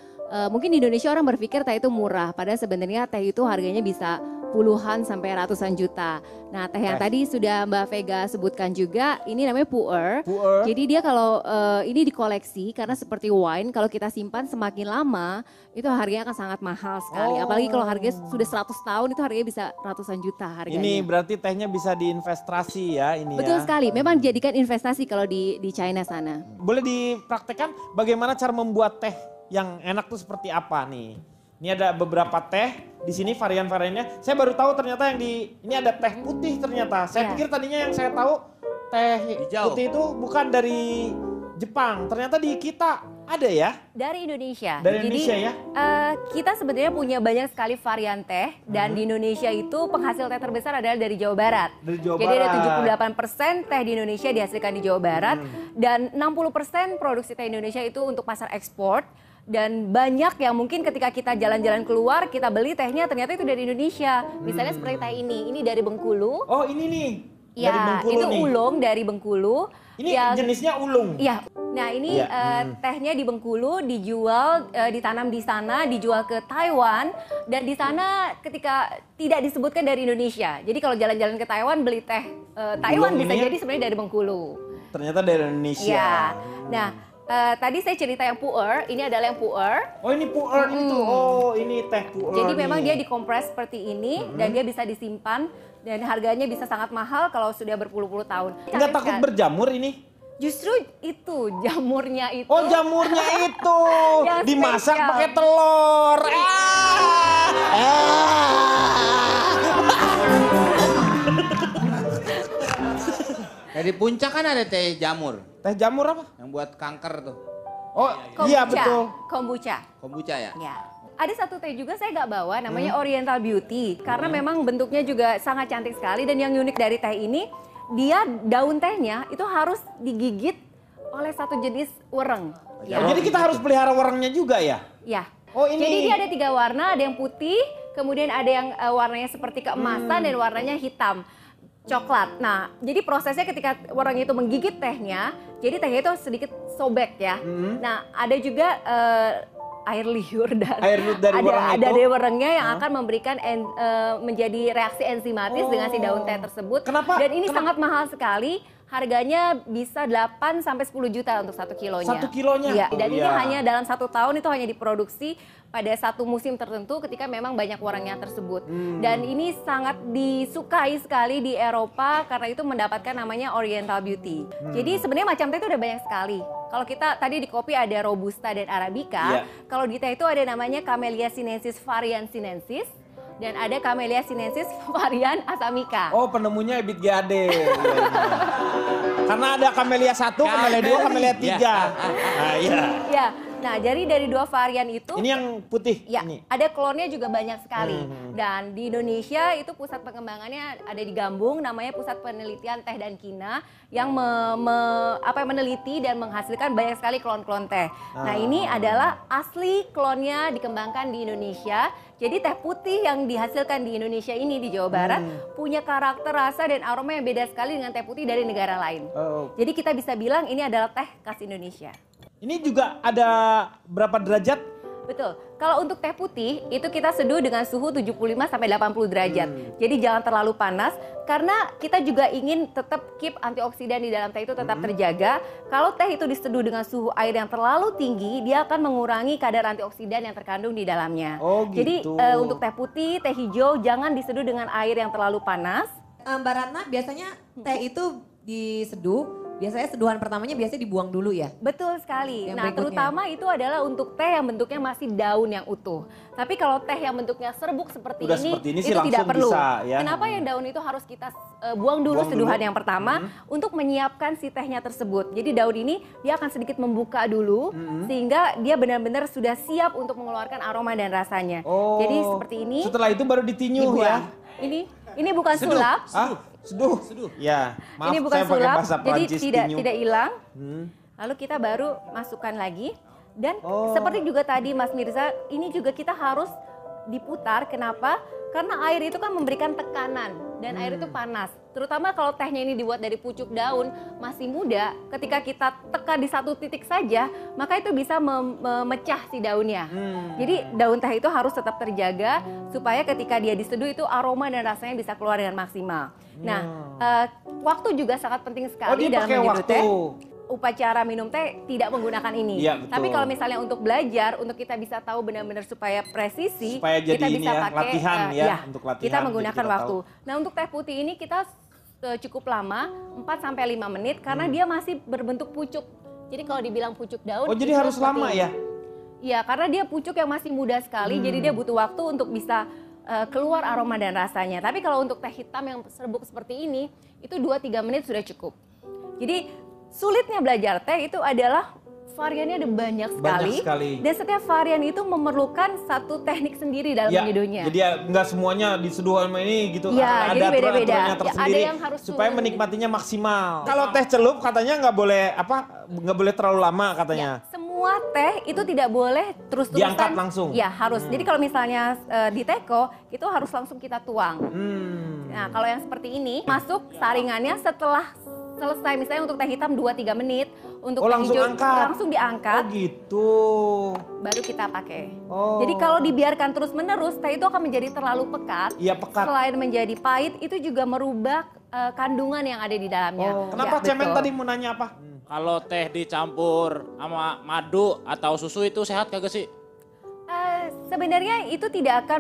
mungkin di Indonesia orang berpikir teh itu murah padahal sebenarnya teh itu harganya bisa puluhan sampai ratusan juta. Nah teh yang tadi sudah Mbak Vega sebutkan juga ini namanya pu'er. Jadi dia kalau ini dikoleksi karena seperti wine kalau kita simpan semakin lama itu harganya akan sangat mahal sekali. Apalagi kalau harganya sudah 100 tahun itu harganya bisa ratusan juta harganya. Ini berarti tehnya bisa diinvestasi ya ini Betul ya. sekali, memang dijadikan investasi kalau di China sana. Boleh dipraktekkan bagaimana cara membuat teh yang enak tuh seperti apa nih? Ini ada beberapa teh di sini varian-variannya. Saya baru tahu ternyata yang ini ada teh putih ternyata. Saya pikir tadinya yang saya tahu teh putih itu bukan dari Jepang. Ternyata di kita ada ya? Dari Indonesia. Dari Indonesia ya? Kita sebenarnya punya banyak sekali varian teh dan di Indonesia itu penghasil teh terbesar adalah dari Jawa Barat. Dari Jawa Jadi Barat. ada 78% teh di Indonesia dihasilkan di Jawa Barat dan 60% produksi teh Indonesia itu untuk pasar ekspor. Dan banyak yang mungkin ketika kita jalan-jalan keluar kita beli tehnya ternyata itu dari Indonesia. Misalnya seperti teh ini dari Bengkulu. Oh ini nih, dari Ya, Bengkulu itu nih. ulung dari Bengkulu. Ini yang- jenisnya ulung. Iya. Nah ini tehnya di Bengkulu dijual, ditanam di sana, dijual ke Taiwan. Dan di sana ketika tidak disebutkan dari Indonesia. Jadi kalau jalan-jalan ke Taiwan beli teh Taiwan Ulung bisa ini jadi sebenarnya dari Bengkulu. Ternyata dari Indonesia. Iya. Nah tadi saya cerita yang pu'er, ini adalah yang pu'er. Oh ini pu'er itu, oh ini teh pu'er. Jadi memang nih. dia dikompres seperti ini dan dia bisa disimpan. Dan harganya bisa sangat mahal kalau sudah berpuluh-puluh tahun. Nggak takut berjamur ini? Justru itu jamurnya itu. Oh jamurnya itu Yang dimasak spesial. pakai telur. Di puncak kan ada teh jamur Teh jamur apa? yang buat kanker tuh. Oh iya betul. Kombucha. Kombucha ya? Ya. Ada satu teh juga saya nggak bawa namanya Oriental Beauty karena memang bentuknya juga sangat cantik sekali dan yang unik dari teh ini dia daun tehnya itu harus digigit oleh satu jenis wereng. Ya. Jadi kita harus pelihara werengnya juga ya? Ya. Oh ini. Jadi dia ada 3 warna, ada yang putih, kemudian ada yang warnanya seperti keemasan dan warnanya hitam. Coklat. Nah, jadi prosesnya ketika orang itu menggigit tehnya, jadi tehnya itu sedikit sobek ya. Nah, ada juga air liur dari wereng itu. dari werengnya yang akan memberikan menjadi reaksi enzimatis dengan si daun teh tersebut. Kenapa? Dan ini sangat mahal sekali. Harganya bisa 8 sampai 10 juta untuk 1 kilonya. 1 kilonya? Iya, Oh, dan ini iya. hanya dalam 1 tahun itu hanya diproduksi pada satu musim tertentu ketika memang banyak warangnya tersebut. Dan ini sangat disukai sekali di Eropa karena itu mendapatkan namanya Oriental Beauty. Jadi sebenarnya macam teh itu udah banyak sekali. Kalau kita tadi di kopi ada Robusta dan Arabica, kalau di teh itu ada namanya Camellia sinensis varian sinensis dan ada Camellia sinensis varian Assamica. Oh penemunya Ebit GAD. Karena ada Camellia 1, Camellia 2, Camellia 3. Nah iya. Ya, nah jadi dari 2 varian itu Ini yang putih. ya, Ini. ada klonnya juga banyak sekali. Dan di Indonesia itu pusat pengembangannya ada di Gambung, namanya Pusat Penelitian Teh dan Kina yang meneliti dan menghasilkan banyak sekali klon-klon teh. Nah ini adalah asli klonnya dikembangkan di Indonesia. Jadi teh putih yang dihasilkan di Indonesia ini di Jawa Barat punya karakter rasa dan aroma yang beda sekali dengan teh putih dari negara lain. Jadi kita bisa bilang ini adalah teh khas Indonesia. Ini juga ada berapa derajat? Betul. Kalau untuk teh putih itu kita seduh dengan suhu 75 sampai 80 derajat. Jadi jangan terlalu panas karena kita juga ingin tetap keep antioksidan di dalam teh itu tetap terjaga. Kalau teh itu diseduh dengan suhu air yang terlalu tinggi, dia akan mengurangi kadar antioksidan yang terkandung di dalamnya. Oh, gitu. Jadi untuk teh putih, teh hijau jangan diseduh dengan air yang terlalu panas. Mbak Ratna, biasanya teh itu diseduh, biasanya seduhan pertamanya biasanya dibuang dulu ya? Betul sekali. Yang Nah, berikutnya? terutama itu adalah untuk teh yang bentuknya masih daun yang utuh. Tapi kalau teh yang bentuknya serbuk seperti Udah ini, seperti ini sih itu tidak langsung perlu. bisa, ya. Kenapa yang daun itu harus kita buang dulu Buang seduhan dulu. yang pertama untuk menyiapkan si tehnya tersebut. Jadi daun ini dia akan sedikit membuka dulu sehingga dia benar-benar sudah siap untuk mengeluarkan aroma dan rasanya. Oh. Jadi seperti ini Setelah itu baru ditinyuh ya. dibuang. Ini bukan sulap. Seduh. Ya, maaf Ini bukan saya pakai sulap, bahasa jadi Prancis, tidak tinyuh. tidak hilang. Lalu kita baru masukkan lagi. Dan Oh. seperti juga tadi Mas Mirza, ini juga kita harus diputar. Kenapa? Karena air itu kan memberikan tekanan dan air itu panas. Terutama kalau tehnya ini dibuat dari pucuk daun masih muda, ketika kita tekan di satu titik saja, maka itu bisa memecah si daunnya. Jadi daun teh itu harus tetap terjaga supaya ketika dia diseduh itu aroma dan rasanya bisa keluar dengan maksimal. Nah, waktu juga sangat penting Oh, sekali dia dalam pakai menyeduh waktu. teh. Upacara minum teh tidak menggunakan ini. Iya, betul. Tapi kalau misalnya untuk belajar, untuk kita bisa tahu benar-benar supaya presisi, Supaya jadi kita ini bisa ya, pakai latihan ya, untuk latihan, kita jadi menggunakan kita waktu. tahu. Nah, untuk teh putih ini kita cukup lama, 4 sampai 5 menit karena dia masih berbentuk pucuk. Jadi kalau dibilang pucuk daun, Oh, jadi itu harus seperti lama ini. ya? Iya, karena dia pucuk yang masih muda sekali, jadi dia butuh waktu untuk bisa keluar aroma dan rasanya. Tapi kalau untuk teh hitam yang serbuk seperti ini, itu 2-3 menit sudah cukup. Jadi sulitnya belajar teh itu adalah variannya ada banyak sekali. Dan setiap varian itu memerlukan satu teknik sendiri dalam menyeduhnya. Jadi ya nggak semuanya diseduh sama ini gitu. Ya, ada jadi beda-beda. aturan-aturannya Ya, tersendiri ada yang harus supaya turun. menikmatinya maksimal. Kalau teh celup katanya nggak boleh terlalu lama katanya. Ya, semua teh itu tidak boleh terus-terusan. Diangkat langsung? Ya harus. Jadi kalau misalnya di teko itu harus langsung kita tuang. Nah kalau yang seperti ini masuk saringannya setelah selesai, misalnya untuk teh hitam 2-3 menit, untuk teh langsung hijau angkat. langsung diangkat, Oh gitu. baru kita pakai. Oh. Jadi kalau dibiarkan terus-menerus, teh itu akan menjadi terlalu pekat. Iya, pekat. Selain menjadi pahit, itu juga merubah kandungan yang ada di dalamnya. Kenapa Ya, Cemen betul. tadi mau nanya apa? Kalau teh dicampur sama madu atau susu itu sehat kagak sih? Sebenarnya itu tidak akan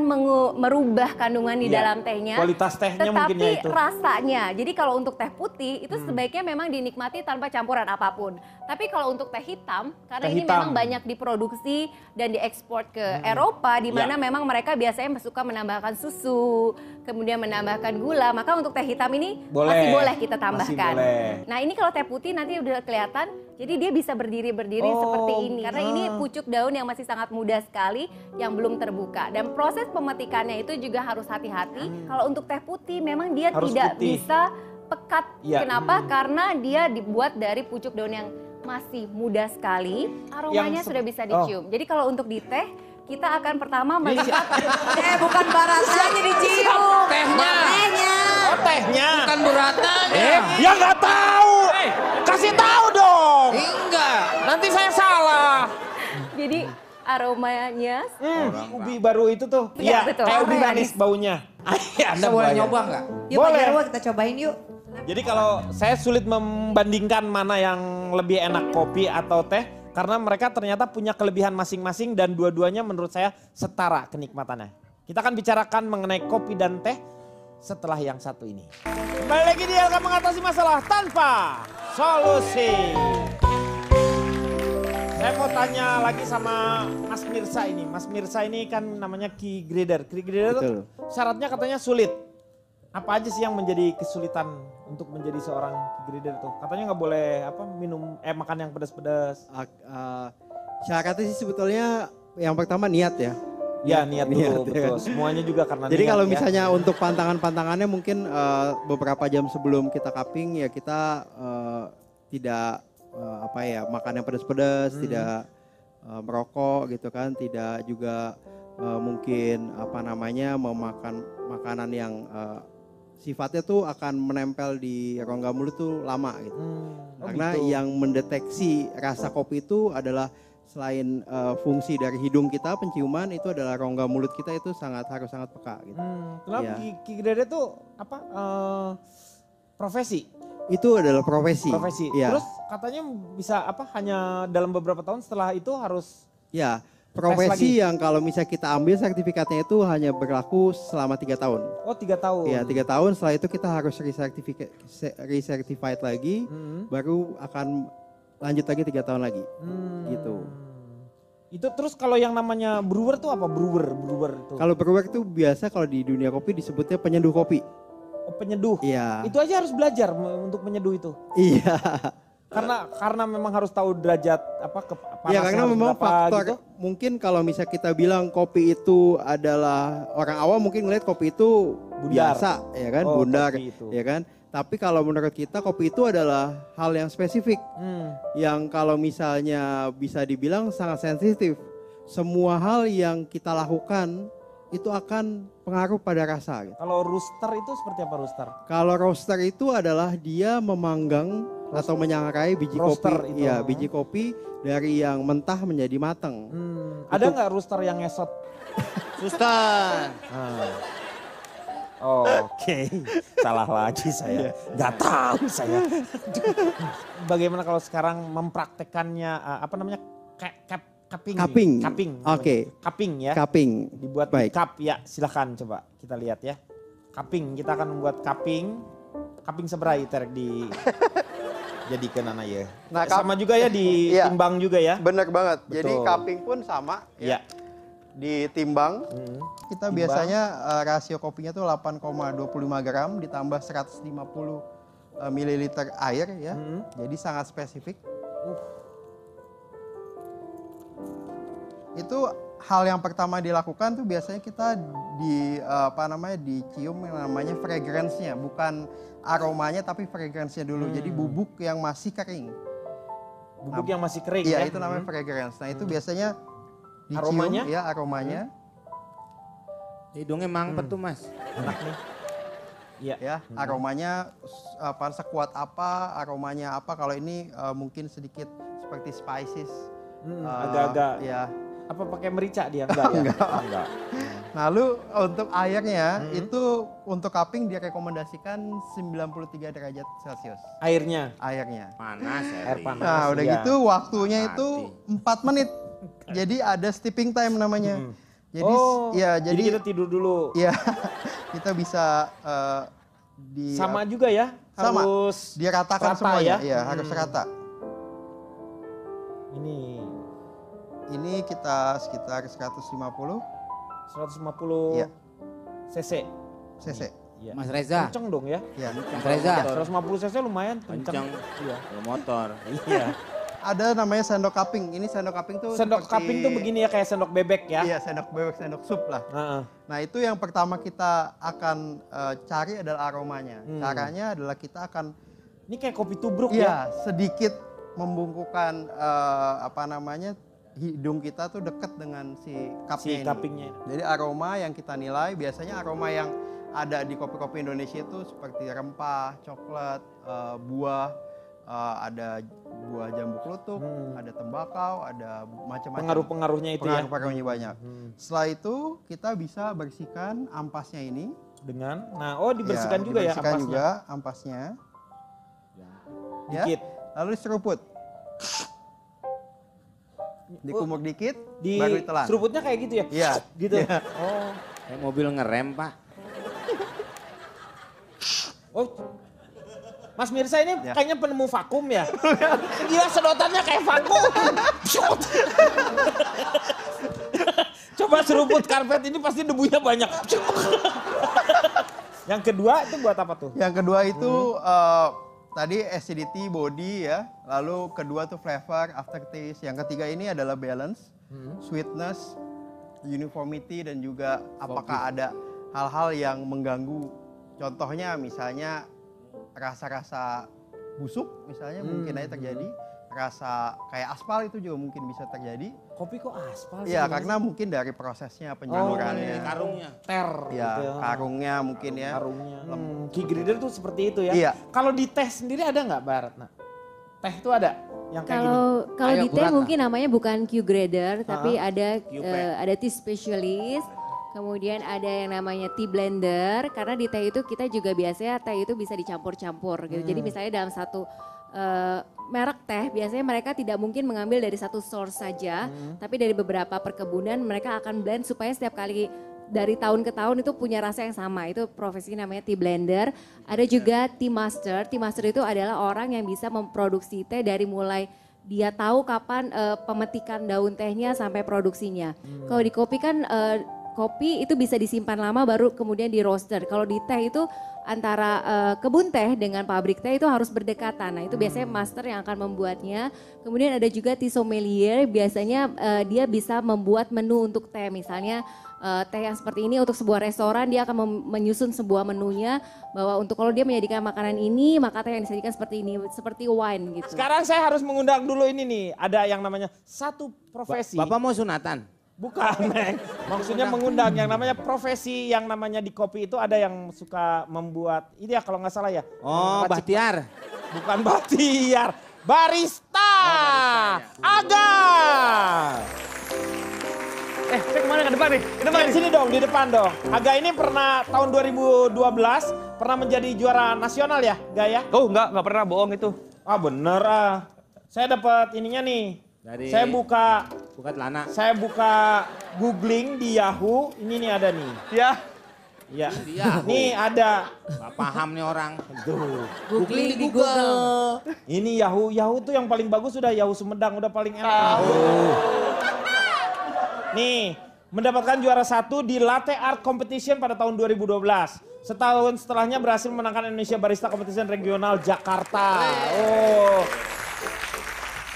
merubah kandungan di Iya, dalam tehnya. kualitas tehnya tetapi mungkin ya itu. rasanya. Jadi kalau untuk teh putih itu sebaiknya memang dinikmati tanpa campuran apapun. Tapi kalau untuk teh hitam, karena Teh ini hitam. memang banyak diproduksi dan diekspor ke Eropa, di mana Ya. memang mereka biasanya suka menambahkan susu, kemudian menambahkan gula. Maka untuk teh hitam ini masih boleh kita tambahkan. boleh. Nah ini kalau teh putih nanti udah kelihatan, jadi dia bisa berdiri-berdiri seperti ini. Karena ini pucuk daun yang masih sangat muda sekali, yang belum terbuka. Dan proses pemetikannya itu juga harus hati-hati. Kalau untuk teh putih memang dia Harus tidak putih. bisa pekat. Iya. Kenapa? Karena dia dibuat dari pucuk daun yang masih muda sekali. Aromanya sudah bisa dicium. Jadi kalau untuk di teh, kita akan pertama melihat Bukan barasanya dicium. Tehnya. Tehnya. Oh tehnya. Bukan beratanya. Ya nggak tahu. Kasih tahu dong. Enggak. Nanti saya salah. jadi aromanya Ubi baru itu tuh. Iya, Iya, betul. kayak ubi Manis. manis baunya. Anda Kita boleh bayang. nyoba nggak? Yuk Pak Boleh. Jarwo kita cobain yuk. Jadi kalau saya sulit membandingkan mana yang lebih enak kopi atau teh karena mereka ternyata punya kelebihan masing-masing dan dua-duanya menurut saya setara kenikmatannya. Kita akan bicarakan mengenai kopi dan teh setelah yang satu ini. Kembali lagi di LK mengatasi masalah tanpa solusi. Saya mau tanya lagi sama Mas Mirsa ini. Mas Mirsa ini kan namanya key grader. Key grader Betul. tuh syaratnya katanya sulit. Apa aja sih yang menjadi kesulitan untuk menjadi seorang key grader tuh? Katanya nggak boleh makan yang pedas-pedas. Syaratnya sih sebetulnya yang pertama niat ya. Ya niat dulu, Niat, ya betul. kan? Semuanya juga karena Jadi niat kalau ya. misalnya untuk pantangan-pantangannya mungkin beberapa jam sebelum kita cupping ya kita tidak makan yang pedas-pedas, tidak merokok gitu kan, tidak juga mungkin memakan makanan yang sifatnya tuh akan menempel di rongga mulut tuh lama gitu. Oh Karena gitu. yang mendeteksi rasa kopi itu adalah selain fungsi dari hidung kita penciuman itu adalah rongga mulut kita itu harus sangat peka gitu. Kenapa Ya. Ki Dede tuh apa profesi? Itu adalah profesi. Profesi. Ya. Terus katanya bisa apa hanya dalam beberapa tahun setelah itu harus Ya, lagi. profesi yang kalau misalnya kita ambil sertifikatnya itu hanya berlaku selama 3 tahun. oh 3 tahun. Ya, 3 tahun setelah itu kita harus recertified lagi, baru akan lanjut lagi 3 tahun lagi. Gitu. Itu terus kalau yang namanya brewer tuh apa? Brewer itu. Kalau brewer itu biasa kalau di dunia kopi disebutnya penyeduh kopi. Oh, penyeduh. Iya. Itu aja harus belajar untuk menyeduh itu. Iya. Karena memang harus tahu derajat apa panasnya Ya karena harus memang berapa faktor gitu. mungkin kalau misalnya kita bilang kopi itu adalah orang awam mungkin ngeliat kopi itu Bundar. biasa ya kan, Oh, bundar kopi itu. ya kan. Tapi kalau menurut kita kopi itu adalah hal yang spesifik yang kalau misalnya bisa dibilang sangat sensitif. Semua hal yang kita lakukan itu akan pengaruh pada rasa. Gitu. Kalau rooster itu seperti apa rooster? Kalau roaster itu adalah dia memanggang atau menyangrai biji Roaster kopi. itu. Iya, biji kopi dari yang mentah menjadi matang. Ada nggak rooster yang ngesot? Suster. Oke, salah lagi saya. Nggak tahu saya. Bagaimana kalau sekarang mempraktekannya apa namanya cupping? Cupping. Oke. Cupping ya. Cupping. Dibuat Baik. di cup ya. Silakan coba kita lihat ya. Cupping. Kita akan membuat cupping. Cupping seberai terek di jadikan anak ya. Nah, sama juga ya ditimbang juga ya. Benar banget. Jadi Betul. cupping pun sama Ya. Ditimbang. Kita Timbang. biasanya rasio kopinya tuh 8,25 gram ditambah 150 mililiter air ya. Jadi sangat spesifik. Itu hal yang pertama dilakukan tuh biasanya kita dicium yang namanya fragrance-nya, bukan aromanya tapi fragrance-nya dulu. Jadi bubuk yang masih kering. Bubuk yang masih kering Iya, ya. itu namanya fragrance. Nah, itu biasanya dicium Aromanya? ya aromanya. Hidungnya mampet tuh Mas. Enak nih. Iya. Ya, aromanya sekuat apa, aromanya apa. Kalau ini mungkin sedikit seperti spices. Agak-agak. Ya. Apa pakai merica dia? Enggak ya? Enggak. Lalu untuk airnya itu untuk cupping direkomendasikan 93 derajat Celcius. Airnya? Airnya. Panas ya. Air panas. Nah, udah iya. gitu waktunya itu 4 menit. Jadi ada steeping time namanya. Jadi jadi kita tidur dulu. ya kita bisa Sama juga ya? sama Harus diratakan rata semuanya. ya? Iya, harus rata. Ini kita sekitar 150 150 Iya. cc. cc. Iya. Mas Reza. Kenceng dong ya? Ya. Mas Reza. 150 cc lumayan Kencang. Iya. Kalau motor. Iya. Ada namanya sendok cupping. Ini sendok cupping tuh Sendok seperti- cupping tuh begini ya kayak sendok bebek ya? Iya, sendok bebek, sendok sup lah. Heeh. Nah, itu yang pertama kita akan cari adalah aromanya. Caranya adalah kita akan Ini kayak kopi tubruk ya? sedikit membungkukan hidung kita tuh dekat dengan si cupnya ini. cuppingnya. Jadi aroma yang kita nilai biasanya aroma yang ada di kopi-kopi Indonesia itu seperti rempah, coklat, buah, ada buah jambu klutuk, ada tembakau, ada macam-macam. Pengaruh-pengaruhnya itu ya? Pengaruh-pengaruhnya banyak. Setelah itu kita bisa bersihkan ampasnya ini. Dengan, dibersihkan juga ya dibersihkan ampasnya? juga ampasnya. Ya. Dikit. Lalu diseruput. Dikumur dikit, Di baru ditelan. seruputnya kayak gitu ya? Iya. Gitu? Iya. Oh. Kayak mobil ngerem Pak. Oh, Mas Mirsa ini Ya. kayaknya penemu vakum ya? Gila sedotannya kayak vakum. Coba seruput karpet ini pasti debunya banyak. Yang kedua itu buat apa tuh? Yang kedua itu tadi acidity, body ya. Lalu kedua tuh flavor, aftertaste. Yang ketiga ini adalah balance, sweetness, uniformity dan juga apakah ada hal-hal yang mengganggu. Contohnya misalnya rasa-rasa busuk misalnya mungkin aja terjadi. Rasa kayak aspal itu juga mungkin bisa terjadi. Kopi kok aspal sih? Iya, karena mungkin dari prosesnya penjamurannya. Karungnya. ter Ya, gitu. karungnya mungkin ya. Karungnya. Key grader tuh seperti itu ya? Iya. Kalau di teh sendiri ada nggak Mbak Ratna? Teh tuh ada? yang kayak gini? Kalau Ayo, di teh Burat mungkin namanya bukan Q grader, tapi Q-Pack. ada tea specialist. Kemudian ada yang namanya tea blender, karena di teh itu kita juga biasanya teh itu bisa dicampur-campur gitu. Jadi misalnya dalam satu merek teh, biasanya mereka tidak mungkin mengambil dari satu source saja, tapi dari beberapa perkebunan mereka akan blend supaya setiap kali dari tahun ke tahun itu punya rasa yang sama. Itu profesi namanya tea blender. Ada juga tea master. Tea master itu adalah orang yang bisa memproduksi teh dari mulai dia tahu kapan pemetikan daun tehnya sampai produksinya. Kalau di kopi kan kopi itu bisa disimpan lama baru kemudian di roaster. Kalau di teh itu antara kebun teh dengan pabrik teh itu harus berdekatan. Nah itu biasanya master yang akan membuatnya. Kemudian ada juga tea sommelier, biasanya dia bisa membuat menu untuk teh. Misalnya teh yang seperti ini untuk sebuah restoran dia akan menyusun sebuah menunya bahwa untuk kalau dia menyajikan makanan ini maka teh yang disajikan seperti ini, seperti wine gitu. Sekarang saya harus mengundang dulu ini nih, ada yang namanya satu profesi. Bapak mau sunatan? Bukan, Neng. Maksudnya mengundang yang namanya profesi yang namanya di kopi itu ada yang suka membuat, ini ya kalau nggak salah ya. Oh, Bahtiar. Bukan Bahtiar, barista. Aga. Saya kemana ke depan nih? Ke depan Di nih. sini dong, di depan dong. Aga ini pernah tahun 2012 pernah menjadi juara nasional ya, Gaya? Oh, nggak pernah bohong itu. Ah bener ah. Saya dapat ininya nih. Dari Saya buka celana. Saya buka googling di Yahoo, ini nih ada nih. Ya. Ya. Yahoo. Nih ada. Gak paham nih orang. Tuh. Googling di Google. Ini Yahoo, Yahoo tuh yang paling bagus udah Yahoo Sumedang, udah paling enak. Nih, mendapatkan juara 1 di Latte Art Competition pada tahun 2012. Setahun setelahnya berhasil memenangkan Indonesia Barista Competition Regional Jakarta. Oh.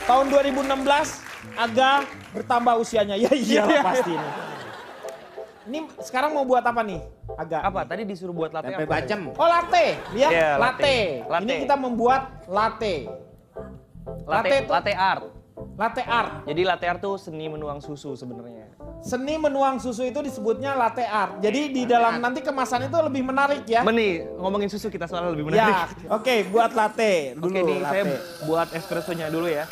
Tahun 2016 Aga bertambah usianya. Ya iyalah pasti ini. Ini sekarang mau buat apa nih? Aga. Apa? Tadi disuruh buat latte Tempe apa? bacem. Oh latte, lihat Iya, latte. latte. Ini kita membuat latte. Latte, itu latte art. latte art. Jadi latte art tuh seni menuang susu sebenarnya. Seni menuang susu itu disebutnya latte art. Jadi di dalam nanti kemasan itu lebih menarik ya. Ngomongin susu kita soalnya lebih Ya, menarik. oke, buat latte dulu. Oke, nih saya latte. buat espressonya dulu ya.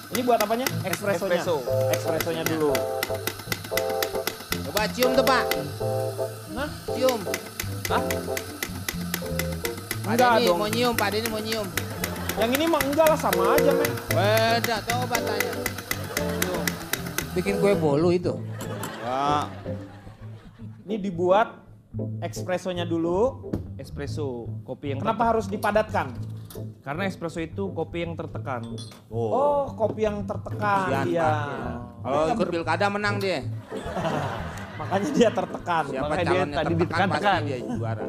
Ini buat apanya? Espressonya. Espresso. Espressonya dulu. Coba cium tuh Pak. Hah? Cium. Hah? Pak Enggak Denny dong. mau nyium, Pak Denny mau nyium. Yang ini mah enggak lah, sama aja men. Beda, coba tanya. Cium. Bikin kue bolu itu. Wah. Ini dibuat espressonya dulu. Espresso, kopi yang Kenapa harus dipadatkan? Karena espresso itu kopi yang tertekan. Oh, kopi yang tertekan Kasihan, dia. Kalau ikut pilkada menang dia. Makanya dia tertekan. Siapa Makanya dia calonnya tadi tertekan pasti ditekan-tekan. dia juara.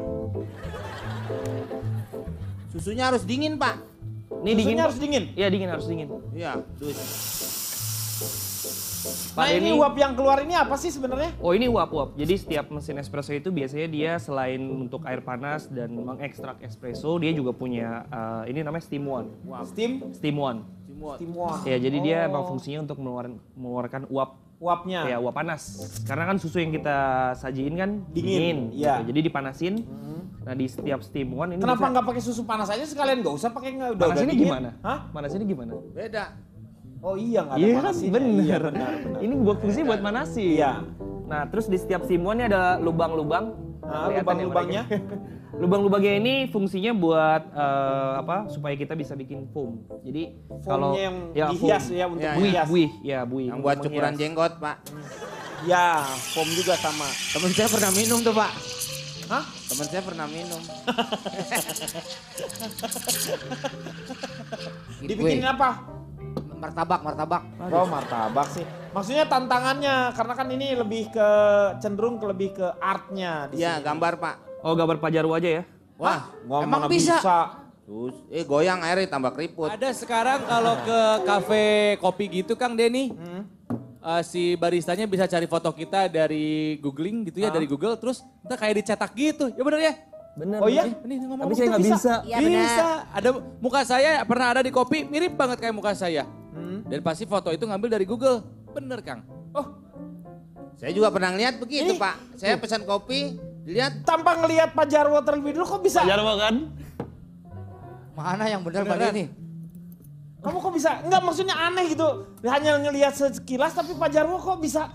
Susunya harus dingin Pak. Ini dingin. Susunya harus dingin. Iya, dingin harus dingin. Iya, dus. Nah Pak ini Denny- uap yang keluar ini apa sih sebenarnya? Oh, ini uap-uap. Jadi setiap mesin espresso itu biasanya dia selain untuk air panas dan mengekstrak espresso, dia juga punya ini namanya steam one. Steam? Steam one. Steam one. Ya, jadi dia emang Oh. fungsinya untuk mengeluarkan uap. Uapnya. Ya, uap panas. Karena kan susu yang kita sajiin kan Dingin, dingin. iya. gitu. Jadi dipanasin. Nah, di setiap steam one ini Kenapa bisa- nggak pakai susu panas aja sekalian? Nggak usah pakai nggak udah Panasinnya dingin. gimana? Hah? Panasinnya gimana? Beda. Oh iya nggak ada Iya kan, panasinnya. bener. Iya benar. benar. Ini buat fungsi buat manasin. Iya. Nah, terus di setiap steam one ini ada lubang-lubang. Nah, Kelihatan ya lubang-lubangnya? mereka? Lubang-lubangnya ini fungsinya buat supaya kita bisa bikin foam. Jadi kalau Foamnya yang dihias foam. ya untuk Ya, buih, menghias. buih. Yang untuk buat menghias. cukuran jenggot Pak. Ya, foam juga sama. Temen saya pernah minum tuh Pak. Hah? Temen saya pernah minum. Dibikinin apa? Martabak. Oh martabak sih. Maksudnya tantangannya karena kan ini lebih ke cenderung lebih ke artnya di Iya, sini. gambar Pak. Oh, gambar Pak Jarwo aja ya? Wah, Nggak emang mana bisa. Terus, Terus, goyang airnya tambah keriput. Ada sekarang kalau ke kafe kopi gitu Kang Denny, si baristanya bisa cari foto kita dari googling gitu ya, dari Google, terus ntar kayak dicetak gitu, ya bener ya? Bener. Oh iya? Ini ngomong Tapi saya nggak bisa. Iya Bisa, ada muka saya pernah ada di kopi mirip banget kayak muka saya. Dan pasti foto itu ngambil dari Google, bener Kang? Saya juga pernah lihat begitu Ini- Pak. Saya pesan kopi, dilihat tanpa ngelihat Pak Jarwo terlebih dulu kok bisa? Pak Jarwo kan? Mana yang benar Pak Beneran. Denny? Kamu kok bisa, enggak maksudnya aneh gitu. Hanya ngelihat sekilas tapi Pak Jarwo kok bisa.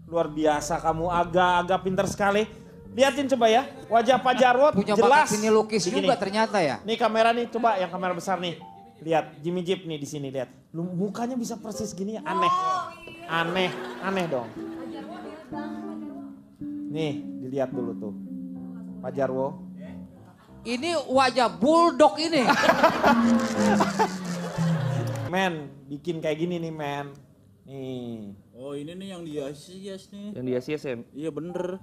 Luar biasa kamu, agak pinter sekali. Lihatin coba ya, wajah Pak Jarwo Punya jelas. bakat seni lukis Begini. juga ternyata ya. Nih kamera nih, coba yang kamera besar nih. Lihat, Jimmy Jeep nih di sini lihat. Mukanya bisa persis gini, aneh. Aneh dong. Nih, dilihat dulu tuh. Pak Jarwo. Ini wajah bulldog ini. Men, bikin kayak gini nih men. Nih. Oh ini nih yang dihias nih. Yang dihias ya. Iya bener.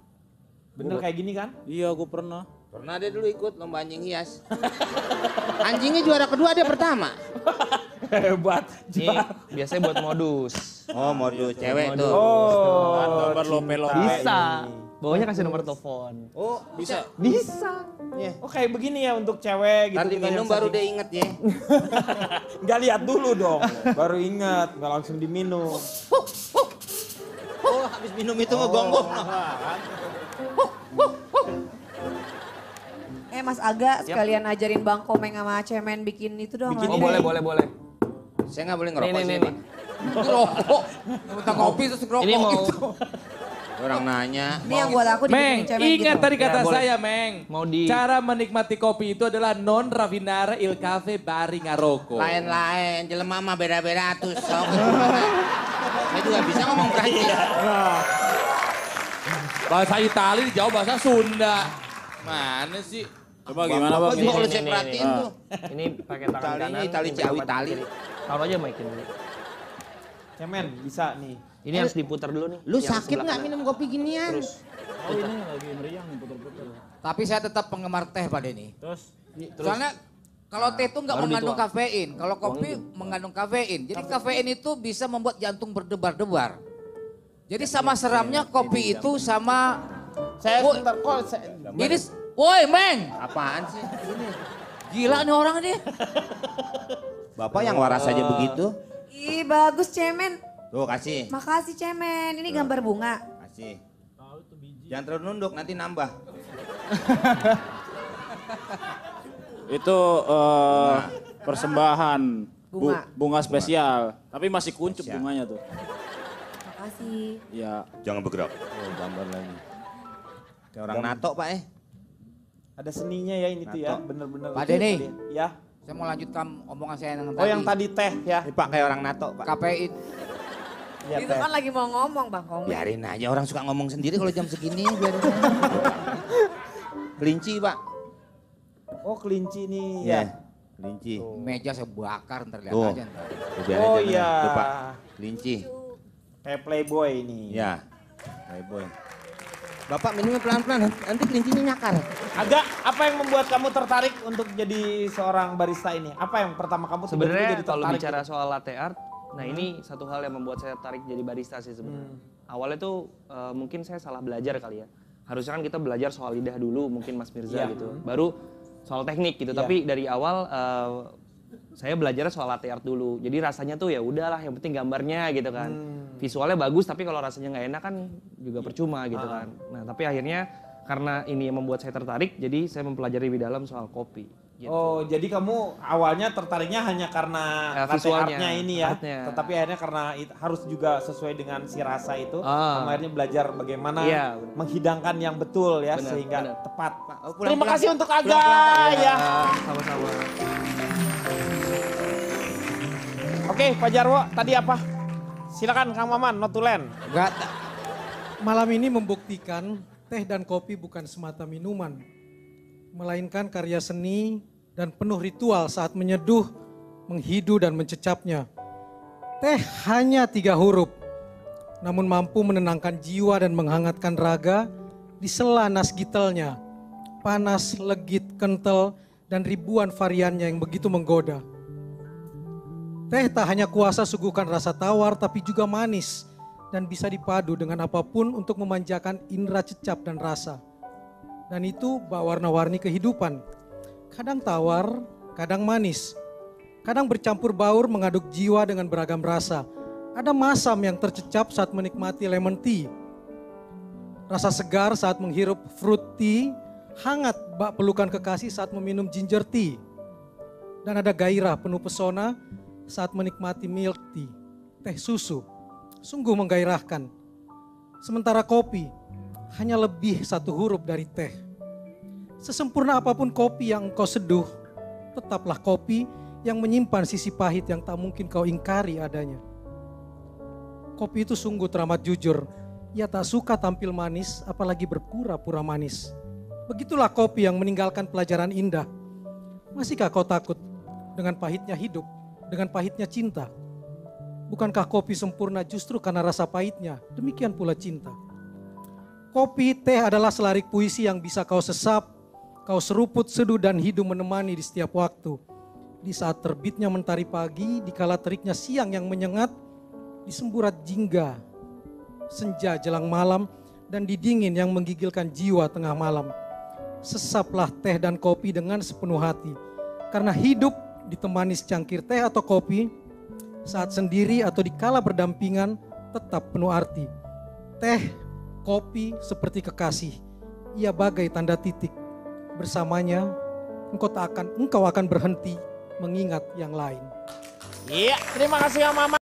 Bener kayak gini kan? Iya gue pernah. Pernah dia dulu ikut lomba anjing hias. Anjingnya juara kedua, dia pertama. Hebat. Ini biasanya buat modus. Oh modus cewek tuh. Oh, Nomor lope-lope. Bisa. Bawahnya kasih nomor telepon. Oh Bisa. bisa. Oh kayak begini ya untuk cewek gitu. Tadi dengan minum yang baru setting. dia inget ya. Nggak lihat dulu dong. Baru ingat, nggak langsung diminum. Oh habis minum itu ngegonggong. Mas Aga sekalian ajarin Bang Komeng sama Cemen bikin itu dong. Oh boleh. Saya nggak boleh ngerokok sih. Nih. Ngerokok. Minta kopi terus ngerokok. Ini mau Orang nanya. Ini yang buat aku Meng, dibikinin Cemen ingat gitu. tadi kata Ya, boleh. saya, Meng. Mau di- Cara menikmati kopi itu adalah non rafinara il cafe bari ngaroko. Lain-lain, jelema mah beda-beda tuh sok. Saya juga bisa ngomong Prancis. Bahasa Itali dijawab bahasa Sunda. Mana sih? Coba gimana Bapak bang? juga kalau Ini, saya ini, perhatiin ini. tuh. Ini pakai tangan Italinya kanan. Itali ini jauh pakai tangan Itali. kiri. Taruh aja mic ini. Cemen, bisa nih. Ini harus diputar dulu nih. Lu yang sakit sebelah nggak kanan. minum kopi ginian? Oh ini lagi meriang nih puter-puter. Tapi saya tetap penggemar teh Pak Denny. Terus? Soalnya kalau teh itu nggak baru mengandung dituang. kafein, kalau kopi mengandung kafein. Jadi kafein itu bisa membuat jantung berdebar-debar. Jadi sama seramnya kopi itu sama Saya Oh. sebentar kok saya, ini, woi Meng, Apaan sih? gila nih orang nih. Bapak yang waras aja begitu. Ih bagus Cemen. Tuh kasih, Makasih Cemen. Ini gambar bunga. kasih. Jangan terlalu nunduk, nanti nambah. Itu persembahan bunga spesial. Tapi masih kuncup Siap. bunganya tuh. Makasih. Ya. Jangan bergerak. Oh, gambar lagi. Kayak orang nato Pak ada seninya ya ini tuh ya, Nato. bener-bener. Pak Denny. Ya. Saya mau lanjutkan omongan saya yang Oh yang tadi teh ya. Ini Pak kayak orang nato Pak. kafein. Iya Itu teh. kan lagi mau ngomong Bang Komeng. Biarin aja, orang suka ngomong sendiri kalau jam segini. Biarin aja. Kelinci Pak. Oh kelinci nih Iya. ya. Kelinci. Meja saya bakar ntar lihat Tuh. aja ntar. Tuh, biarin Oh aja, iya. Tuh Pak, kelinci. Kayak playboy ini. Ya. Playboy. Bapak minumnya pelan-pelan, nanti kelincinya nyakar. Agak apa yang membuat kamu tertarik untuk jadi seorang barista ini? Apa yang pertama kamu tiba-tiba Sebenarnya jadi kalau tertarik bicara gitu? soal latte art, nah ini satu hal yang membuat saya tertarik jadi barista sih sebenarnya. Awalnya tuh mungkin saya salah belajar kali ya. Harusnya kan kita belajar soal lidah dulu, mungkin Mas Mirza Iya. gitu. Baru soal teknik gitu. Iya. Tapi dari awal saya belajar soal latte art dulu. Jadi rasanya tuh ya udahlah, yang penting gambarnya gitu kan. Visualnya bagus, tapi kalau rasanya nggak enak kan juga percuma gitu kan. Nah tapi akhirnya karena ini yang membuat saya tertarik, jadi saya mempelajari lebih dalam soal kopi. Gitu. Oh, jadi kamu awalnya tertariknya hanya karena latte visualnya, artnya ini ya. artnya. Tetapi akhirnya karena harus juga sesuai dengan si rasa itu, Ah. kamu akhirnya belajar bagaimana Iya, benar. menghidangkan yang betul ya Benar, sehingga benar. tepat. Oh, Terima kasih untuk Aga Pulang-pulang, ya. Sama-sama. Oke, Pak Jarwo, tadi apa? Silakan Kang Maman, notulen. Enggak, Malam ini membuktikan teh dan kopi bukan semata minuman, melainkan karya seni dan penuh ritual saat menyeduh, menghidu dan mencecapnya. Teh hanya 3 huruf, namun mampu menenangkan jiwa dan menghangatkan raga di sela nasgitelnya. Panas, legit, kental, dan ribuan variannya yang begitu menggoda. Teh tak hanya kuasa suguhkan rasa tawar tapi juga manis dan bisa dipadu dengan apapun untuk memanjakan indera cecap dan rasa. Dan itu bak warna-warni kehidupan. Kadang tawar, kadang manis. Kadang bercampur baur mengaduk jiwa dengan beragam rasa. Ada masam yang tercecap saat menikmati lemon tea. Rasa segar saat menghirup fruit tea, hangat bak pelukan kekasih saat meminum ginger tea. Dan ada gairah penuh pesona saat menikmati milk tea, teh susu. Sungguh menggairahkan. Sementara kopi hanya lebih satu huruf dari teh. Sesempurna apapun kopi yang engkau seduh, tetaplah kopi yang menyimpan sisi pahit yang tak mungkin kau ingkari adanya. Kopi itu sungguh teramat jujur. Ia tak suka tampil manis, apalagi berpura-pura manis. Begitulah kopi yang meninggalkan pelajaran indah. Masihkah kau takut dengan pahitnya hidup, dengan pahitnya cinta? Bukankah kopi sempurna justru karena rasa pahitnya? Demikian pula cinta. Kopi, teh adalah selarik puisi yang bisa kau sesap, kau seruput, seduh dan hidup menemani di setiap waktu. Di saat terbitnya mentari pagi, di kala teriknya siang yang menyengat, di semburat jingga, senja jelang malam, dan di dingin yang menggigilkan jiwa tengah malam. Sesaplah teh dan kopi dengan sepenuh hati. Karena hidup ditemani secangkir teh atau kopi, saat sendiri atau dikala berdampingan, tetap penuh arti. Teh, kopi seperti kekasih, ia bagai tanda titik. Bersamanya, engkau akan berhenti mengingat yang lain. Iya, terima kasih Mama.